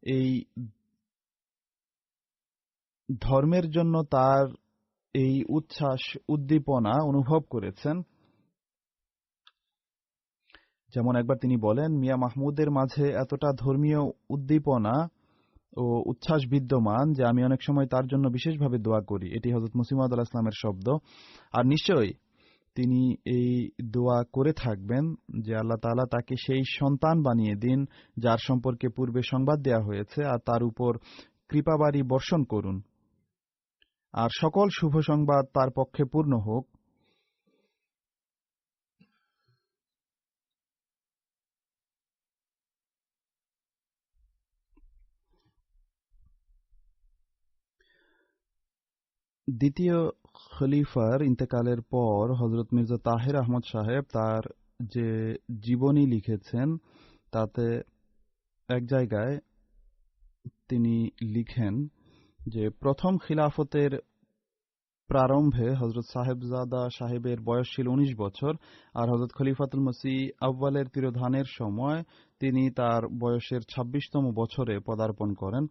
এই ধর্মের জন্য তার এই উচ্ছ্বাস উদ্দীপনা অনুভব করেছেন। যেমন একবার তিনি বলেন, মিয়া মাহমুদের মাঝে এতটা ধর্মীয় উদ্দীপনা ও উচ্ছ্বাস বিদ্যমান যে আমি অনেক সময় তার জন্য বিশেষভাবে দোয়া করি। এটি হযরত মসিহ মাউদ আলাইহিস সালামের শব্দ। আর নিশ্চয়ই তিনি এই দোয়া করে থাকবেন যে আল্লাহ তাআলা তাকে সেই সন্তান বানিয়ে দিন যার সম্পর্কে পূর্বে সংবাদ দেয়া হয়েছে, আর তার উপর কৃপাবারি বর্ষণ করুন, আর সকল শুভ সংবাদ তার পক্ষে পূর্ণ হোক। দ্বিতীয় খলিফার ইন্তেকালের পর হযরত মির্জা তাহের আহমদ সাহেব তার যে জীবনী লিখেছেন তাতে এক জায়গায় তিনি লিখেন যে প্রথম খিলাফতের প্রারম্ভে হযরত সাহেবজাদা সাহেবের বয়স ছিল 19 বছর, আর হযরত খলিফাতুল মসিহ আউয়ালের তিরোধানের সময় তিনি তার বয়সের 26তম বছরে পদার্পণ করেন।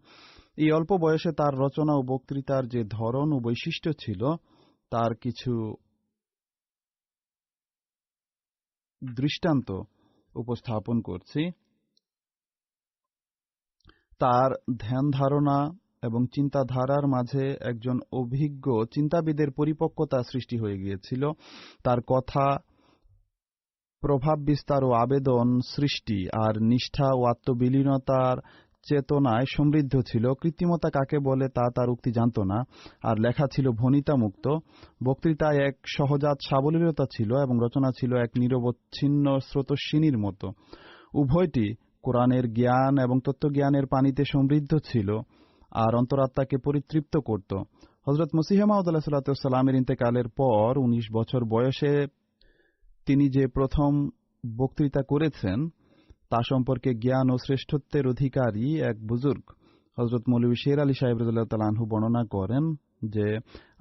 এই অল্প বয়সে তার রচনা ও বক্তৃতার যে ধরন ও বৈশিষ্ট্য ছিল তার কিছু দৃষ্টান্ত উপস্থাপন করছি। তার ধ্যান ধারণা এবং চিন্তাধারার মাঝে একজন অভিজ্ঞ চিন্তাবিদের পরিপক্কতা সৃষ্টি হয়ে গিয়েছিল। তার কথা, প্রভাব বিস্তার ও আবেদন সৃষ্টি আর নিষ্ঠা ও আত্মবিলীনতার চেতনায় সমৃদ্ধ ছিল। কৃত্রিমতা কাকে বলে তা তার উক্তি জানত না, আর লেখা ছিল ভণিতামুক্ত। বক্তৃতায় এক সহজাত সাবলীলতা ছিল এবং রচনা ছিল এক নিরবচ্ছিন্ন স্রোতস্বিনীর মতো। উভয়টি কোরআনের জ্ঞান এবং তত্ত্বজ্ঞানের পানিতে সমৃদ্ধ ছিল আর অন্তরাত্মাকে পরিতৃপ্ত করত। হযরত মসিহ মাউদ আলাইহিস সালামের ইন্তেকালের পর 19 বছর বয়সে তিনি যে প্রথম বক্তৃতা করেছেন তা সম্পর্কে জ্ঞান ও শ্রেষ্ঠত্বের অধিকারী এক বুজুর্গ হযরত মৌলভী শের আলী সাহেব রাদিয়াল্লাহু তাআলা আনহু বর্ণনা করেন যে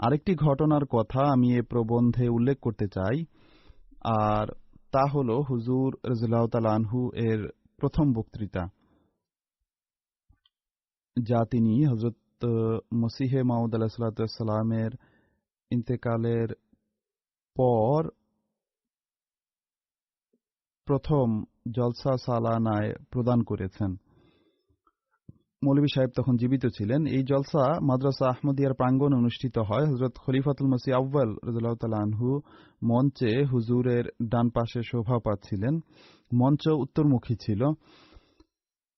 আরেকটি ঘটনার কথা আমি এ প্রবন্ধে উল্লেখ করতে চাই। আর তা হল হুজুর রাদিয়াল্লাহু তাআলা আনহু এর প্রথম বক্তৃতা, যা তিনি হযরত মসিহে মাউদ আলাইহিস সালামের ইন্তেকালের পর প্রথম জলসা সালানায় প্রদান করেছেন। মৌলভী সাহেব তখন জীবিত ছিলেন। এই জলসা মাদ্রাসা আহমদিয়ার প্রাঙ্গণে অনুষ্ঠিত হয়। হযরত খলিফাতুল মসিহ আউয়াল রাদিয়াল্লাহু তাআলা আনহু মঞ্চে হুজুরের ডান পাশে শোভা পাচ্ছিলেন। মঞ্চ উত্তরমুখী ছিল।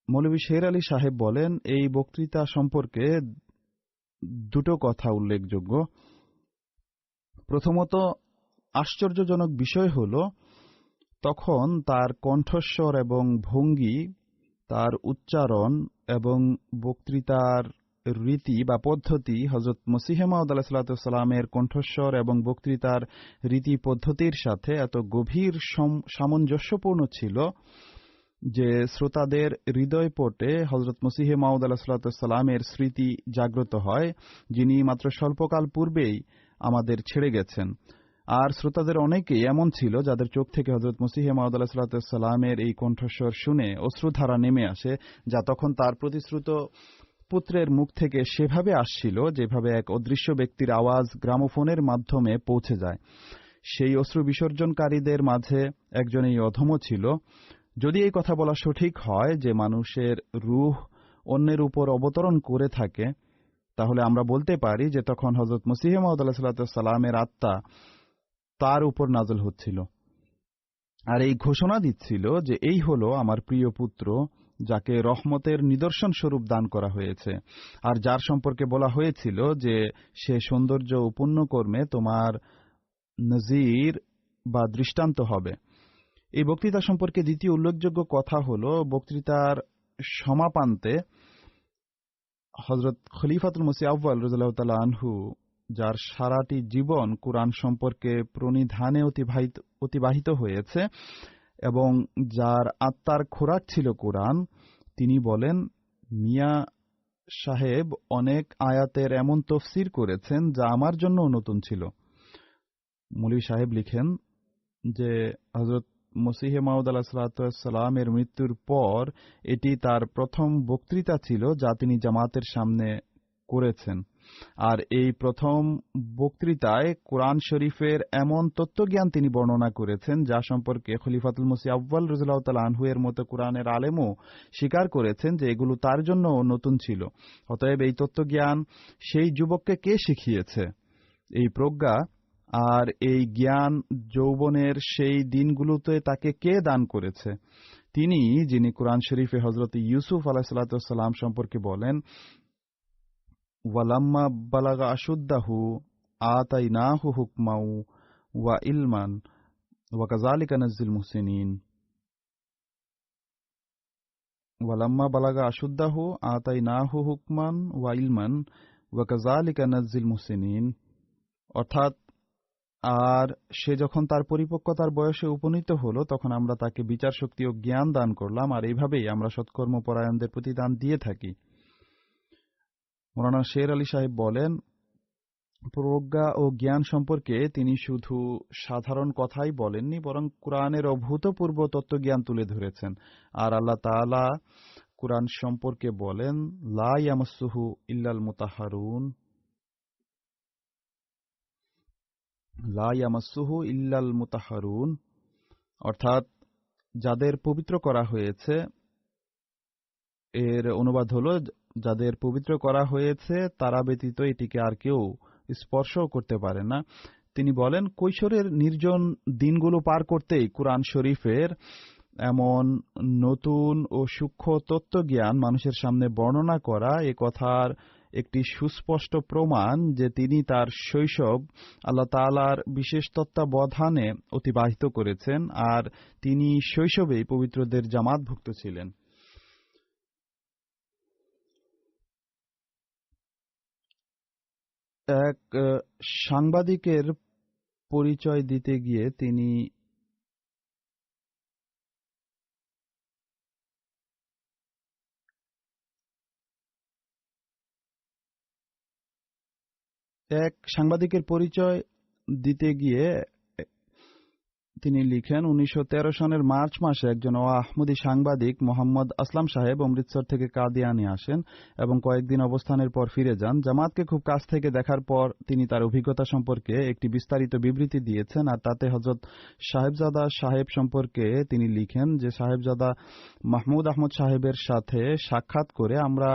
মৌলভী শের আলী সাহেব বলেন, এই বক্তৃতা সম্পর্কে দুটো কথা উল্লেখযোগ্য। প্রথমত, আশ্চর্যজনক বিষয় হল তখন তার কণ্ঠস্বর এবং ভঙ্গি, তার উচ্চারণ এবং বক্তৃতার রীতি বা পদ্ধতি হযরত মসিহ মাউদ আলাইহিস সালামের কণ্ঠস্বর এবং বক্তৃতার রীতি পদ্ধতির সাথে এত গভীর সামঞ্জস্যপূর্ণ ছিল যে শ্রোতাদের হৃদয়পটে হযরত মসিহ মাউদ আলাইহিস সালামের স্মৃতি জাগ্রত হয়, যিনি মাত্র স্বল্পকাল পূর্বেই আমাদের ছেড়ে গেছেন। আর শ্রোতাদের অনেকেই এমন ছিল যাদের চোখ থেকে হযরত মসিহ মাউদ আলাইহিস সালামের এই কণ্ঠস্বর শুনে অশ্রুধারা নেমে আসে, যা তখন তার প্রতিশ্রুত পুত্রের মুখ থেকে সেভাবে আসছিল যেভাবে এক অদৃশ্য ব্যক্তির আওয়াজ গ্রামোফোনের মাধ্যমে পৌঁছে যায়। সেই অশ্রু বিসর্জনকারীদের মাঝে একজন এই অধম ছিল। যদি এই কথা বলা সঠিক হয় যে মানুষের রূহ অন্যের উপর অবতরণ করে থাকে, তাহলে আমরা বলতে পারি যে তখন হযরত মসিহ মাউদ আলাইহিস সালামের আত্মা তার উপর নাজল হচ্ছিল আর এই ঘোষণা দিচ্ছিল যে এই হলো আমার প্রিয় পুত্র, যাকে রহমতের নিদর্শন স্বরূপ দান করা হয়েছে, আর যার সম্পর্কে বলা হয়েছিল যে সে সৌন্দর্য ও পুণ্যকর্মে তোমার নজির বা দৃষ্টান্ত হবে। এই বক্তৃতা সম্পর্কে দ্বিতীয় উল্লেখযোগ্য কথা হল, বক্তৃতার সমাপান্তে হযরত খলিফাতুল মসিহ আউয়াল রাদিয়াল্লাহু তাআলা আনহু, যার সারাটি জীবন কুরআন সম্পর্কে প্রণিধানে অতিবাহিত হয়েছে এবং যার আত্মার খোরাক ছিল কুরআন, তিনি বলেন, মিয়া সাহেব অনেক আয়াতের এমন তফসির করেছেন যা আমার জন্য নতুন ছিল। মৌলভী সাহেব লিখেন যে হযরত মসিহ মাউদ আলাইহিস সালামের মৃত্যুর পর এটি তার প্রথম বক্তৃতা ছিল যা তিনি জামাতের সামনে করেছেন। আর এই প্রথম বক্তৃতায় কোরআন শরীফের এমন তত্ত্বজ্ঞান তিনি বর্ণনা করেছেন যা সম্পর্কে খলিফাতুল মসিহ আউয়াল রাদিয়াল্লাহু তাআলা আনহু এর মতো কোরআনের আলেমও স্বীকার করেছেন যে এগুলো তার জন্য নতুন ছিল। অতএব এই তত্ত্বজ্ঞান সেই যুবককে কে শিখিয়েছে? এই প্রজ্ঞা আর এই জ্ঞান যৌবনের সেই দিনগুলোতে তাকে কে দান করেছে? তিনি, যিনি কোরআন শরীফে হযরত ইউসুফ আলাইহিস সালাম সম্পর্কে বলেন, ওয়ালাম্মা বালাগা আশুদ্দাহু আতাইনাহু হুকমাও ওয়া ইলমান ওয়া কাযালিকা নাজ্জিল মুহসিনিন। ওয়ালাম্মা বালাগা আশুদ্দাহু আতাইনাহু হুকমান ওয়া ইলমান ওয়া কাযালিকা নাজ্জিল মুহসিনিন। অর্থাৎ, আর সে যখন তার পরিপক্কতার বয়সে উপনীত হল তখন আমরা তাকে বিচার শক্তি ও জ্ঞান দান করলাম, আর এইভাবেই আমরা সৎকর্মপরায়ণদের প্রতিদান দিয়ে থাকি। মৌলানা শের আলী সাহেব বলেন, প্রজ্ঞা ও জ্ঞান সম্পর্কে তিনি শুধু সাধারণ কথাই বলেননি, বরং কুরআনের অভূতপূর্ব তত্ত্বজ্ঞান তুলে ধরেছেন। আর আল্লাহ তাআলা কুরআন সম্পর্কে বলেন, লা ইয়ামাসসুহু ইল্লাল মুতাহহারুন, লা ইয়ামাসসুহু ইল্লাল মুতাহহারুন, অর্থাৎ যাদের পবিত্র করা হয়েছে। এর অনুবাদ হল, যাদের পবিত্র করা হয়েছে তারা ব্যতীত এটিকে আর কেউ স্পর্শও করতে পারে না। তিনি বলেন, কৈশোরের নির্জন দিনগুলো পার করতেই কুরআন শরীফের এমন নতুন ও সূক্ষ্ম তত্ত্বজ্ঞান মানুষের সামনে বর্ণনা করা এ কথার একটি সুস্পষ্ট প্রমাণ যে তিনি তার শৈশব আল্লাহ তাআলার বিশেষ তত্ত্বাবধানে অতিবাহিত করেছেন, আর তিনি শৈশবেই পবিত্রদের জামাতভুক্ত ছিলেন। এক সাংবাদিকের পরিচয় দিতে গিয়ে তিনি তিনি লিখেন 1913 সনের মার্চ মাসে একজন আহমদী সাংবাদিক মোহাম্মদ আসলাম সাহেব অমৃতসর থেকে কাদিয়ানি আসেন এবং কয়েকদিন অবস্থানের পর ফিরে যান। জামাতকে খুব কাছ থেকে দেখার পর তিনি তার অভিজ্ঞতা সম্পর্কে একটি বিস্তারিত বিবৃতি দিয়েছেন, আর তাতে হযরত সাহেবজাদা সাহেব সম্পর্কে তিনি লিখেন যে সাহেবজাদা মাহমুদ আহমদ সাহেবের সাথে সাক্ষাৎ করে আমরা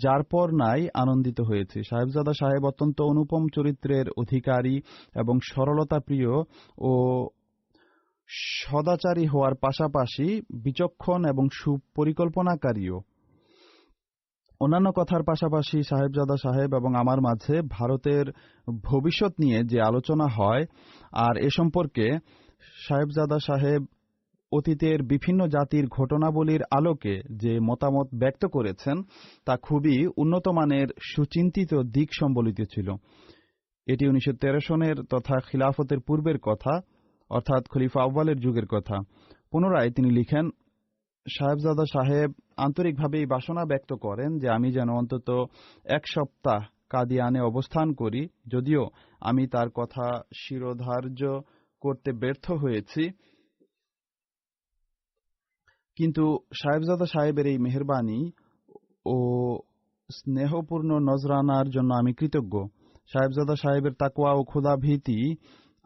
যার পর নাই আনন্দিত হয়েছি। সাহেবজাদা সাহেব অত্যন্ত অনুপম চরিত্রের অধিকারী এবং সরলতা প্রিয় ও সদাচারী হওয়ার পাশাপাশি বিচক্ষণ এবং সুপরিকল্পনাকারীও। অন্যান্য কথার পাশাপাশি সাহেবজাদা সাহেব এবং আমার মাঝে ভারতের ভবিষ্যৎ নিয়ে যে আলোচনা হয়, আর এ সম্পর্কে সাহেবজাদা সাহেব অতীতের বিভিন্ন জাতির ঘটনাবলীর আলোকে যে মতামত ব্যক্ত করেছেন তা খুবই উন্নত মানের সুচিন্তিত দিক সম্বলিত ছিল। এটি 1913 সনের তথা খিলাফতের পূর্বের কথা, অর্থাৎ খলিফা আউয়ালের যুগের কথা। পুনরায় তিনি লিখেন, সাহেবজাদা সাহেব আন্তরিকভাবে এই বাসনা ব্যক্ত করেন যে আমি যেন অন্তত এক সপ্তাহ কাদিয়ানে অবস্থান করি। যদিও আমি তার কথা শিরোধার্য করতে ব্যর্থ হয়েছি, কিন্তু সাহেবজাদা সাহেবের এই মেহেরবানি ও স্নেহপূর্ণ নজরানার জন্য আমি কৃতজ্ঞ। সাহেবজাদা সাহেবের তাকওয়া ও ক্ষুধাভীতি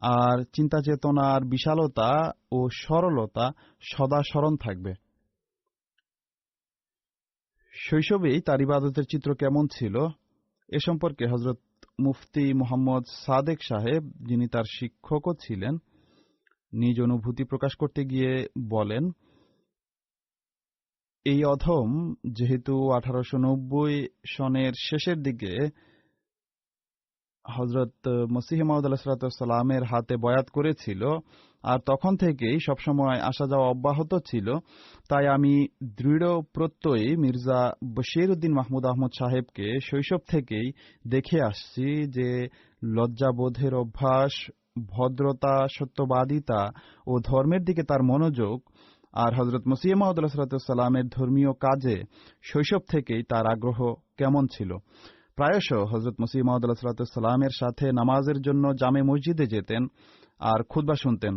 আর চিন্তা চেতনার বিশালতা ও সরলতা সদা স্মরণ থাকবে। শৈশবেই তার ইবাদতের চিত্র কেমন ছিল এ সম্পর্কে হযরত মুফতি মোহাম্মদ সাদেক সাহেব, যিনি তার শিক্ষকও ছিলেন, নিজ অনুভূতি প্রকাশ করতে গিয়ে বলেন, এই অধম যেহেতু 1890 সনের শেষের দিকে হযরত মসিহ মাউদ আলাইহিসসালামের হাতে বয়াত করেছিল আর তখন থেকেই সবসময় আসা যাওয়া অব্যাহত ছিল, তাই আমি দৃঢ় প্রত্যয়ী মির্জা বশির উদ্দিন মাহমুদ আহমদ সাহেবকে শৈশব থেকেই দেখে আসছি যে লজ্জাবোধের অভ্যাস, ভদ্রতা, সত্যবাদিতা ও ধর্মের দিকে তার মনোযোগ, আর হযরত মসিহ মাউদ আলাইহিসসালামের ধর্মীয় কাজে শৈশব থেকেই তার আগ্রহ কেমন ছিল। প্রায়শ হযরত মসিহ মাউদ আলাইহিসসালামের সাথে নামাজের জন্য জামে মসজিদে যেতেন আর খুতবা শুনতেন।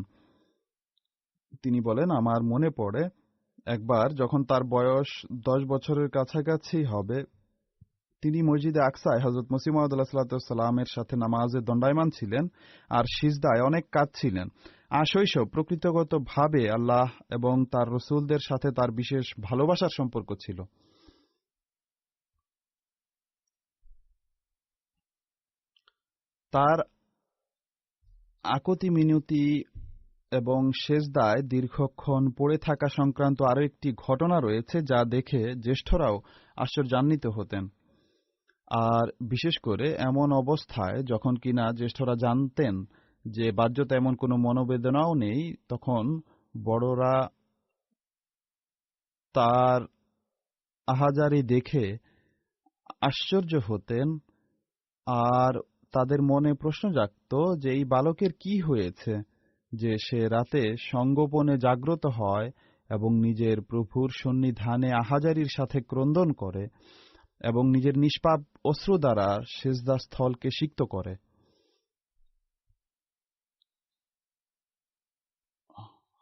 তিনি বলেন, আমার মনে পড়ে একবার যখন তার বয়স 10 বছরের কাছাকাছি হবে, তিনি মসজিদে আকসায় হযরত মসিহ মাউদ আলাইহিসসালামের সাথে নামাজে দণ্ডায়মান ছিলেন আর সিজদায় অনেক কাঁদছিলেন। আর শৈশব প্রকৃতিগতভাবে আল্লাহ এবং তার রসুলদের সাথে তার বিশেষ ভালোবাসার সম্পর্ক ছিল। তার আকতি মিনতি এবং সেজদায় দীর্ঘক্ষণ পড়ে থাকা সংক্রান্ত আরও একটি ঘটনা রয়েছে যা দেখে জ্যেষ্ঠরাও আশ্চর্যান্বিত হতেন, আর বিশেষ করে এমন অবস্থায় যখন কিনা জ্যেষ্ঠরা জানতেন যে বাহ্যত এমন কোনো মনোবেদনাও নেই, তখন বড়রা তার আহাজারি দেখে আশ্চর্য হতেন আর তাদের মনে প্রশ্ন জাগত যে এই বালকের কি হয়েছে যে সে রাতে সঙ্গোপনে জাগ্রত হয় এবং নিজের প্রভুর সন্নিধানে আহাজারির সাথে ক্রন্দন করে এবং নিজের নিষ্পাপ অশ্রু দ্বারা সিজদা স্থলকে সিক্ত করে।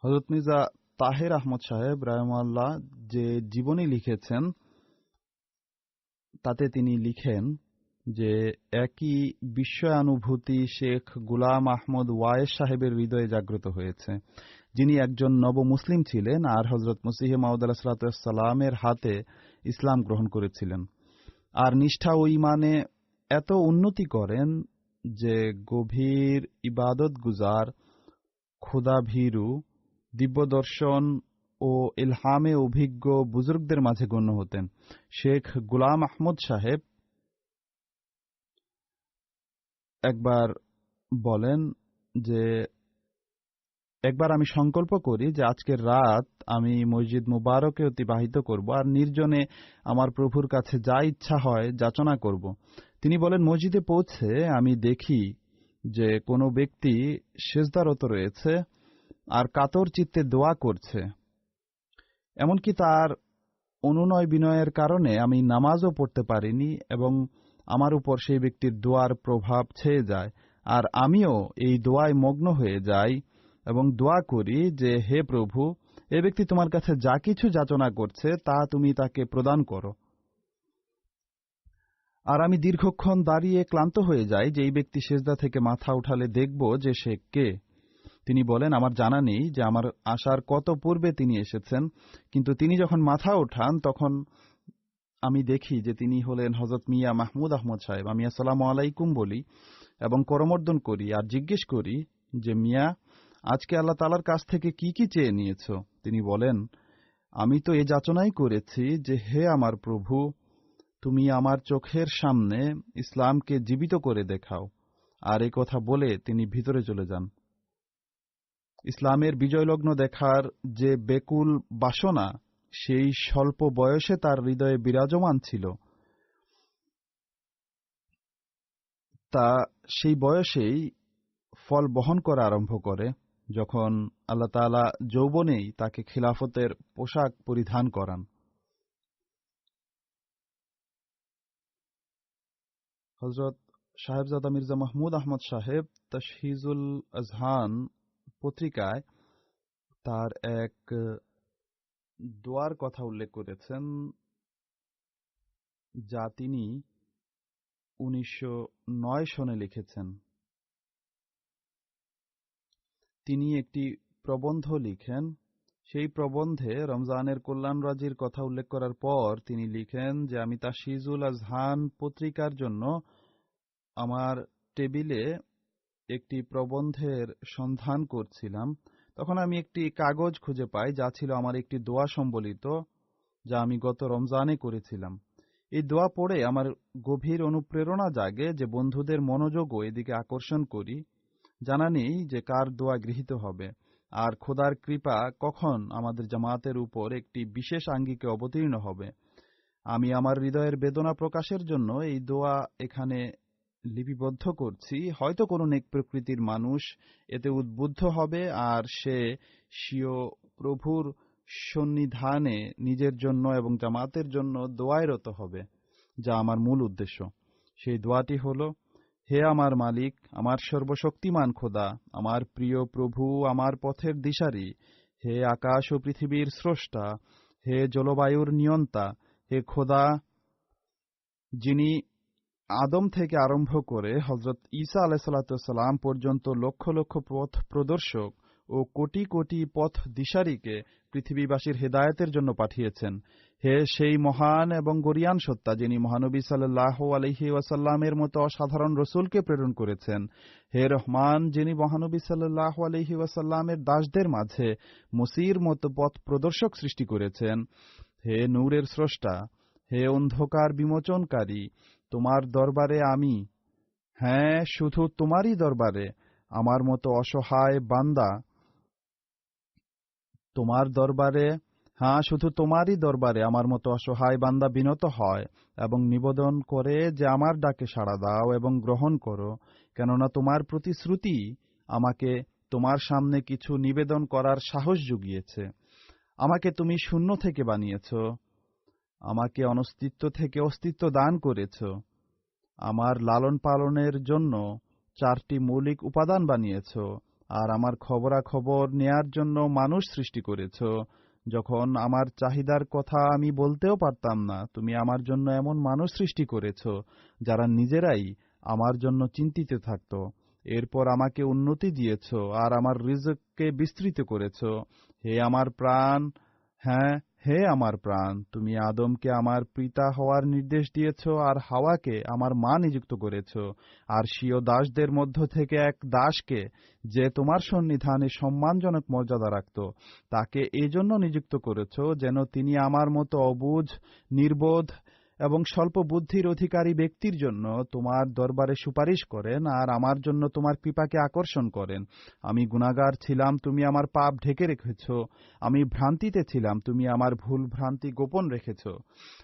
হযরত মির্জা তাহের আহমদ সাহেব রাহিমাহুল্লাহ যে জীবনী লিখেছেন তাতে তিনি লিখেন যে একই বিস্ময়ানুভূতি শেখ গুলাম আহমদ ওয়ায়েস সাহেবের হৃদয়ে জাগ্রত হয়েছে, যিনি একজন নব মুসলিম ছিলেন আর হযরত মসিহ মাউদ আলাইহিসসালামের হাতে ইসলাম গ্রহণ করেছিলেন, আর নিষ্ঠা ও ঈমানে এত উন্নতি করেন যে গভীর ইবাদত গুজার, ক্ষুধাভীরু, দিব্যদর্শন ও ইলহামে অভিজ্ঞ বুজুর্গদের মাঝে গণ্য হতেন। শেখ গুলাম আহমদ সাহেব একবার বলেন যে একবার আমি সংকল্প করি যে আজকের রাত আমি মসজিদ মুবারকে অতিবাহিত করব আর নির্জনে আমার প্রভুর কাছে যা ইচ্ছা হয় যাচনা করব। তিনি বলেন, মসজিদে পৌঁছে আমি দেখি যে কোনো ব্যক্তি সেজদারত রয়েছে আর কাতর চিত্তে দোয়া করছে, এমনকি তার অনুনয় বিনয়ের কারণে আমি নামাজও পড়তে পারিনি এবং আমার উপর সেই ব্যক্তির দোয়ার প্রভাব ছেয়ে যায় আর আমিও এই দোয়ায় মগ্ন হয়ে যাই এবং দোয়া করি যে হে প্রভু, এ ব্যক্তি তোমার কাছে যা কিছু যাচনা করছে তা তুমি তাকে প্রদান করো। আর আমি দীর্ঘক্ষণ দাঁড়িয়ে ক্লান্ত হয়ে যাই যে এই ব্যক্তি সেজদা থেকে মাথা উঠালে দেখব যে সে কে। তিনি বলেন, আমার জানা নেই যে আমার আসার কত পূর্বে তিনি এসেছেন, কিন্তু তিনি যখন মাথা ওঠান তখন আমি দেখি যে তিনি হলেন হযরত মিয়া মাহমুদ আহমদ সাহেব। আমি আসসালামু আলাইকুম বলি এবং করমর্দন করি আর জিজ্ঞেস করি যে মিয়া, আজকে আল্লাহ তাআলার কাছ থেকে কি কি চেয়ে নিয়েছ? তিনি বলেন, আমি তো এ যাচনাই করেছি যে হে আমার প্রভু, তুমি আমার চোখের সামনে ইসলামকে জীবিত করে দেখাও। আর এই কথা বলে তিনি ভিতরে চলে যান। ইসলামের বিজয়লগ্ন দেখার যে বেকুল বাসনা সেই স্বল্প বয়সে তার হৃদয়ে বিরাজমান ছিল, তা সেই বয়সেই ফল বহন করা আরম্ভ করে, যখন আল্লাহ তাআলা যৌবনেই তাকে খিলাফতের পোশাক পরিধান করান। হযরত সাহেবজাদা মির্জা মাহমুদ আহমদ সাহেব তাশহিজুল আজহান পত্রিকায় তার এক দোয়ার কথা উল্লেখ করেছেন, যা তিনি 1909 সনে লিখেছেন। তিনি একটি প্রবন্ধ লিখেন। সেই প্রবন্ধে রমজানের কল্যাণরাজির কথা উল্লেখ করার পর তিনি লিখেন যে আমি তাশহিজুল আজহান পত্রিকার জন্য আমার টেবিলে একটি প্রবন্ধের সন্ধান করছিলাম। তখন আমি একটি কাগজ খুঁজে পাই যা ছিল আমার একটি দোয়া সম্বলিত, যা আমি গত রমজানে করেছিলাম। এই দোয়া পড়ে আমার গভীর অনুপ্রেরণা জাগে যে বন্ধুদের মনোযোগও এদিকে আকর্ষণ করি। জানা নেই যে কার দোয়া গৃহীত হবে আর খোদার কৃপা কখন আমাদের জামাতের উপর একটি বিশেষ আঙ্গিকে অবতীর্ণ হবে। আমি আমার হৃদয়ের বেদনা প্রকাশের জন্য এই দোয়া এখানে লিপিবদ্ধ করছি। হয়তো কোনো নেক প্রকৃতির মানুষ এতে উদ্বুদ্ধ হবে আর সে স্বীয় প্রভুর সন্নিধানে নিজের জন্য এবং জামাতের জন্য দোয়ায় রত হবে, যা আমার মূল উদ্দেশ্য। সেই দোয়াটি হল, হে আমার মালিক, আমার সর্বশক্তিমান খোদা, আমার প্রিয় প্রভু, আমার পথের দিশারি, হে আকাশ ও পৃথিবীর স্রষ্টা, হে জলবায়ুর নিয়ন্তা, হে খোদা, যিনি আদম থেকে আরম্ভ করে হযরত ঈসা আলাইহিসসালাম পর্যন্ত লক্ষ লক্ষ পথ প্রদর্শক ও কোটি কোটি পথ দিশারীকে পৃথিবীবাসীর হেদায়েতের জন্য পাঠিয়েছেন। হে সেই মহান এবং গরিয়ান সত্তা, যিনি মহানবী সাল্লাল্লাহু আলাইহি ওয়াসাল্লামের মতো অসাধারণ রসুলকে প্রেরণ করেছেন। হে রহমান, যিনি মহানবী সাল্লাল্লাহু আলাইহি ওয়াসাল্লামের দাসদের মাঝে মসির মতো পথ প্রদর্শক সৃষ্টি করেছেন। হে নূরের স্রষ্টা, হে অন্ধকার বিমোচনকারী, তোমার দরবারে আমি, হ্যাঁ শুধু তোমারই দরবারে আমার মতো অসহায় বান্দা, তোমার দরবারে, হ্যাঁ শুধু তোমারই দরবারে আমার মতো অসহায় বান্দা বিনত হয় এবং নিবেদন করে যে আমার ডাকে সাড়া দাও এবং গ্রহণ করো, কেননা তোমার প্রতিশ্রুতি আমাকে তোমার সামনে কিছু নিবেদন করার সাহস জুগিয়েছে। আমাকে তুমি শূন্য থেকে বানিয়েছ, আমাকে অনস্তিত্ব থেকে অস্তিত্ব দান করেছ, আমার লালন পালনের জন্য 4টি মৌলিক উপাদান বানিয়েছ, আর আমার খবরাখবর নেয়ার জন্য মানুষ সৃষ্টি করেছ। যখন আমার চাহিদার কথা আমি বলতেও পারতাম না, তুমি আমার জন্য এমন মানুষ সৃষ্টি করেছ যারা নিজেরাই আমার জন্য চিন্তিত থাকত। এরপর আমাকে উন্নতি দিয়েছ আর আমার রিজককে বিস্তৃত করেছ। হে আমার প্রাণ, হ্যাঁ হে আমার প্রাণ, তুমি আদমকে আমার পিতা হওয়ার নির্দেশ দিয়েছ আর হাওয়াকে আমার মা নিযুক্ত করেছ, আর স্বীয় দাসদের মধ্য থেকে এক দাসকে, যে তোমার সন্নিধানে সম্মানজনক মর্যাদা রাখত, তাকে এজন্য নিযুক্ত করেছ যেন তিনি আমার মতো অবুঝ, নির্বোধ এবং স্বল্প বুদ্ধির অধিকারী ব্যক্তির জন্য তোমার দরবারে সুপারিশ করেন আর আমার জন্য তোমার কৃপাকে আকর্ষণ করেন। আমি গুনাহগার ছিলাম, তুমি আমার পাপ ঢেকে রেখেছ। আমি ভ্রান্তিতে ছিলাম, তুমি আমার ভুল ভ্রান্তি গোপন রেখেছ।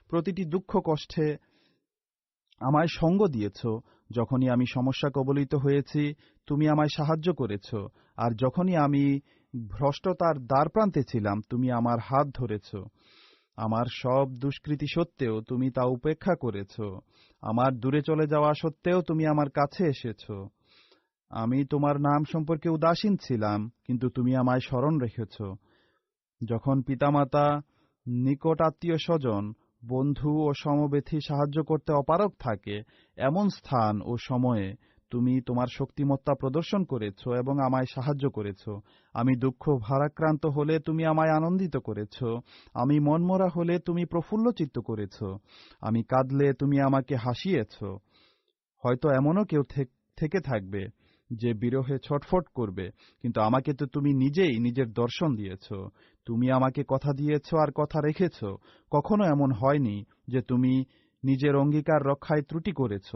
প্রতিটি দুঃখ কষ্টে আমায় সঙ্গ দিয়েছ। যখনই আমি সমস্যা কবলিত হয়েছি, তুমি আমায় সাহায্য করেছ, আর যখনই আমি ভ্রষ্টতার দ্বারপ্রান্তে ছিলাম, তুমি আমার হাত ধরেছ। আমার সব দুষ্কৃতি সত্ত্বেও তুমি তা উপেক্ষা করেছ। আমার দূরে চলে যাওয়া সত্ত্বেও তুমি আমার কাছে এসেছ। আমি তোমার নাম সম্পর্কে উদাসীন ছিলাম, কিন্তু তুমি আমায় স্মরণ রেখেছ। যখন পিতামাতা, নিকট আত্মীয় স্বজন, বন্ধু ও সমবেথী সাহায্য করতে অপারগ থাকে, এমন স্থান ও সময়ে তুমি তোমার শক্তিমত্তা প্রদর্শন করেছ এবং আমায় সাহায্য করেছ। আমি দুঃখ ভারাক্রান্ত হলে তুমি আমায় আনন্দিত করেছ। আমি মনমরা হলে তুমি প্রফুল্লচিত্ত করেছ। আমি কাঁদলে তুমি আমাকে হাসিয়েছ। হয়তো এমনও কেউ থেকে থাকবে যে বিরহে ছটফট করবে, কিন্তু আমাকে তো তুমি নিজেই নিজের দর্শন দিয়েছ। তুমি আমাকে কথা দিয়েছ আর কথা রেখেছ। কখনো এমন হয়নি যে তুমি নিজের অঙ্গীকার রক্ষায় ত্রুটি করেছ।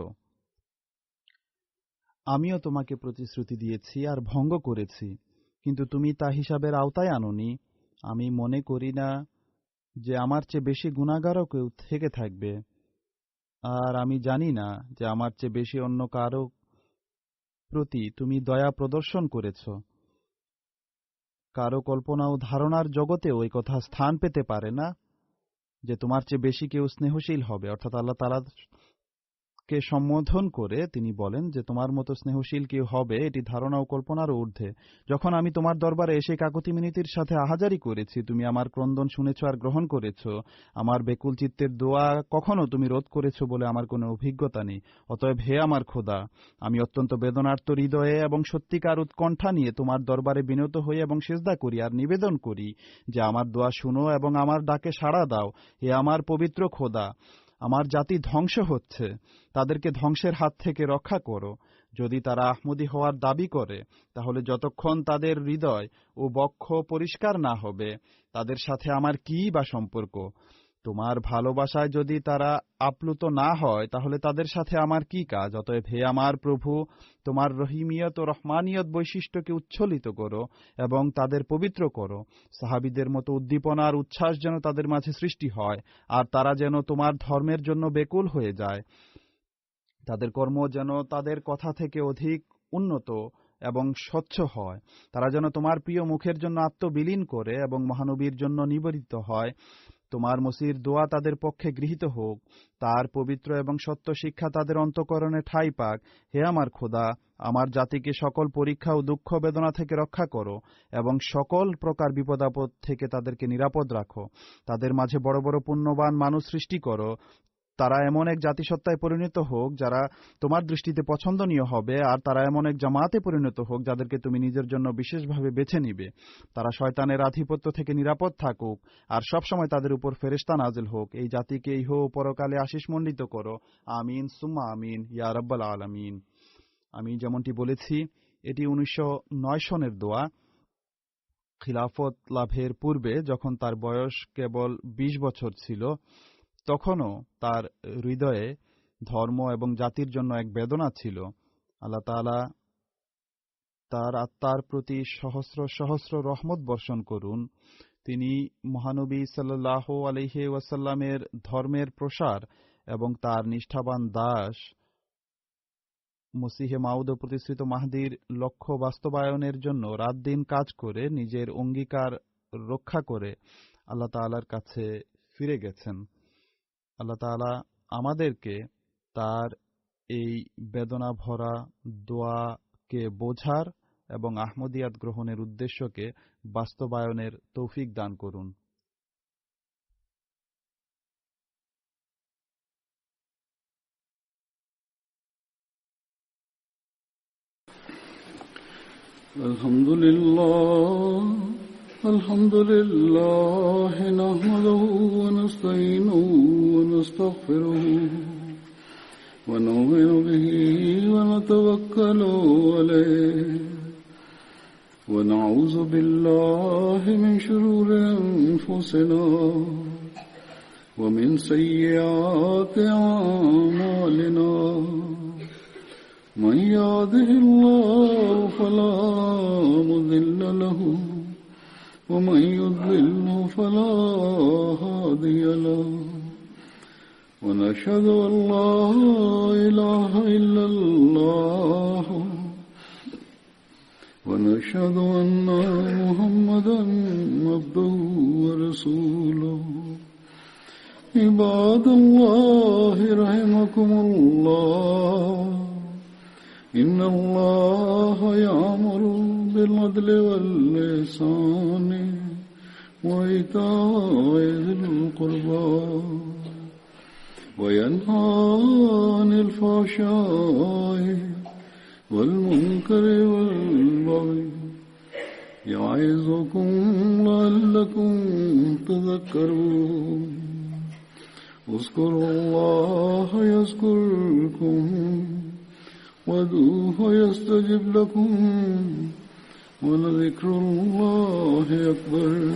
আমিও তোমাকে প্রতিশ্রুতি দিয়েছি আর ভঙ্গ করেছি, কিন্তু তুমি তা হিসাবের আওতায় আনোনি। আমি মনে করি না যে আমার চেয়ে বেশি গুনাহগারও কেউ থেকে থাকবে, আর আমি জানি না যে আমার চেয়ে বেশি অন্য কারো প্রতি তুমি দয়া প্রদর্শন করেছ। কারো কল্পনা ও ধারণার জগতেও এই কথা স্থান পেতে পারে না যে তোমার চেয়ে বেশি কেউ স্নেহশীল হবে। অর্থাৎ আল্লাহ তাআলা কে সম্বোধন করে তিনি বলেন যে তোমার মতো স্নেহশীল কেউ হবে, এটি ধারণা ও কল্পনারও ঊর্ধ্বে। যখন আমি তোমার দরবারে এসে কাকুতি মিনতির সাথে আহাজারি করেছি, তুমি আমার ক্রন্দন শুনেছ আর গ্রহণ করেছ। আমার বেকুল চিত্তের দোয়া কখনো তুমি রোধ করেছ বলে আমার কোনো অভিজ্ঞতা নেই। অতএব হে আমার খোদা, আমি অত্যন্ত বেদনার্ত হৃদয়ে এবং সত্যিকার উৎকণ্ঠা নিয়ে তোমার দরবারে বিনত হই এবং সিজদা করি আর নিবেদন করি যে আমার দোয়া শুনো এবং আমার ডাকে সাড়া দাও। হে আমার পবিত্র খোদা, আমার জাতি ধ্বংস হচ্ছে, তাদেরকে ধ্বংসের হাত থেকে রক্ষা করো। যদি তারা আহমদী হওয়ার দাবি করে, তাহলে যতক্ষণ তাদের হৃদয় ও বক্ষ পরিষ্কার না হবে, তাদের সাথে আমার কী বা সম্পর্ক? তোমার ভালোবাসায় যদি তারা আপ্লুত না হয়, তাহলে তাদের সাথে আমার কি কাজ? অতএব হে আমার প্রভু, তোমার রহিমিয়ত ও রহমানিয়ত বৈশিষ্ট্যকে উচ্ছ্বলিত করো এবং তাদের পবিত্র করো। সাহাবীদের মতো উদ্দীপনা আর উচ্ছ্বাস যেন তাদের মাঝে সৃষ্টি হয়, আর তারা যেন তোমার ধর্মের জন্য বেকুল হয়ে যায়। তাদের কর্ম যেন তাদের কথা থেকে অধিক উন্নত এবং স্বচ্ছ হয়। তারা যেন তোমার প্রিয় মুখের জন্য আত্মবিলীন করে এবং মহানবীর জন্য নিবেদিত হয়। তোমার মসির দোয়া তাদের পক্ষে গৃহীত হোক, তার পবিত্র এবং সত্য শিক্ষা তাদের অন্তঃকরণে ঠাঁই পাক। হে আমার খোদা, আমার জাতিকে সকল পরীক্ষা ও দুঃখ বেদনা থেকে রক্ষা করো এবং সকল প্রকার বিপদ আপদ থেকে তাদেরকে নিরাপদ রাখো। তাদের মাঝে বড় বড় পুণ্যবান মানুষ সৃষ্টি করো। তারা এমন এক জাতিসত্তায় পরিণত হোক যারা তোমার দৃষ্টিতে পছন্দনীয় হবে, আর তারা এমন এক জামাতে পরিণত হোক যাদেরকে তুমি নিজের জন্য বিশেষভাবে বেছে নিবে। তারা শয়তানের আধিপত্য থেকে নিরাপদ থাকুক, আর সবসময় তাদের উপর ফেরেশতা নাজিল হোক। এই জাতিকে ইহ পরকালে আশিসমণ্ডিত করো। আমিন সুম্মা আমিন ইয়া রাব্বাল আলামিন। আমি যেমনটি বলেছি, এটি 1909 সনের দোয়া। খিলাফত লাভের পূর্বে যখন তার বয়স কেবল 20 বছর ছিল, তখনও তার হৃদয়ে ধর্ম এবং জাতির জন্য এক বেদনা ছিল। আল্লাহ তাআলা তার আত্মার প্রতি সহস্র সহস্র রহমত বর্ষণ করুন। তিনি মহানবী সাল্লাল্লাহু আলাইহি ওয়াসাল্লামের ধর্মের প্রসার এবং তার নিষ্ঠাবান দাস মসিহে মাউদ প্রতিশ্রিত মাহদির লক্ষ্য বাস্তবায়নের জন্য রাত দিন কাজ করে নিজের অঙ্গীকার রক্ষা করে আল্লাহ তাআলার কাছে ফিরে গেছেন। আল্লাহ তাআলা আমাদেরকে তার এই বেদনা ভরা দোয়াকে বোঝার এবং আহমদিয়াত গ্রহণের উদ্দেশ্যকে বাস্তবায়নের তৌফিক দান করুন। আলহামদুলিল্লাহ আলহামদুলিল্লাহ নাহমাদুহু ওয়া নাস্তাঈনুহু ওয়া নাস্তাগফিরুহু ওয়া নু'মিনু বিহি ওয়া নাতাওয়াক্কালু আলাইহি ওয়া নাউযু বিল্লাহি মিন শুরুরি আনফুসিনা ওয়া মিন সাইয়্যাতি আ'মালিনা من يهده الله فلا مضل له ومن يضلل فلا هادي له ونشهد أن لا إله إلا الله ونشهد أن محمدا عبده ورسوله عباد الله رحمكم الله إن الله يأمر بالعدل والإحسان وإيتاء ذي القربى وينهى عن الفحشاء والمنكر والبغي يعظكم لعلكم تذكرون اذكروا الله يذكركم وادعوه يستجب لكم ولذكر الله أكبر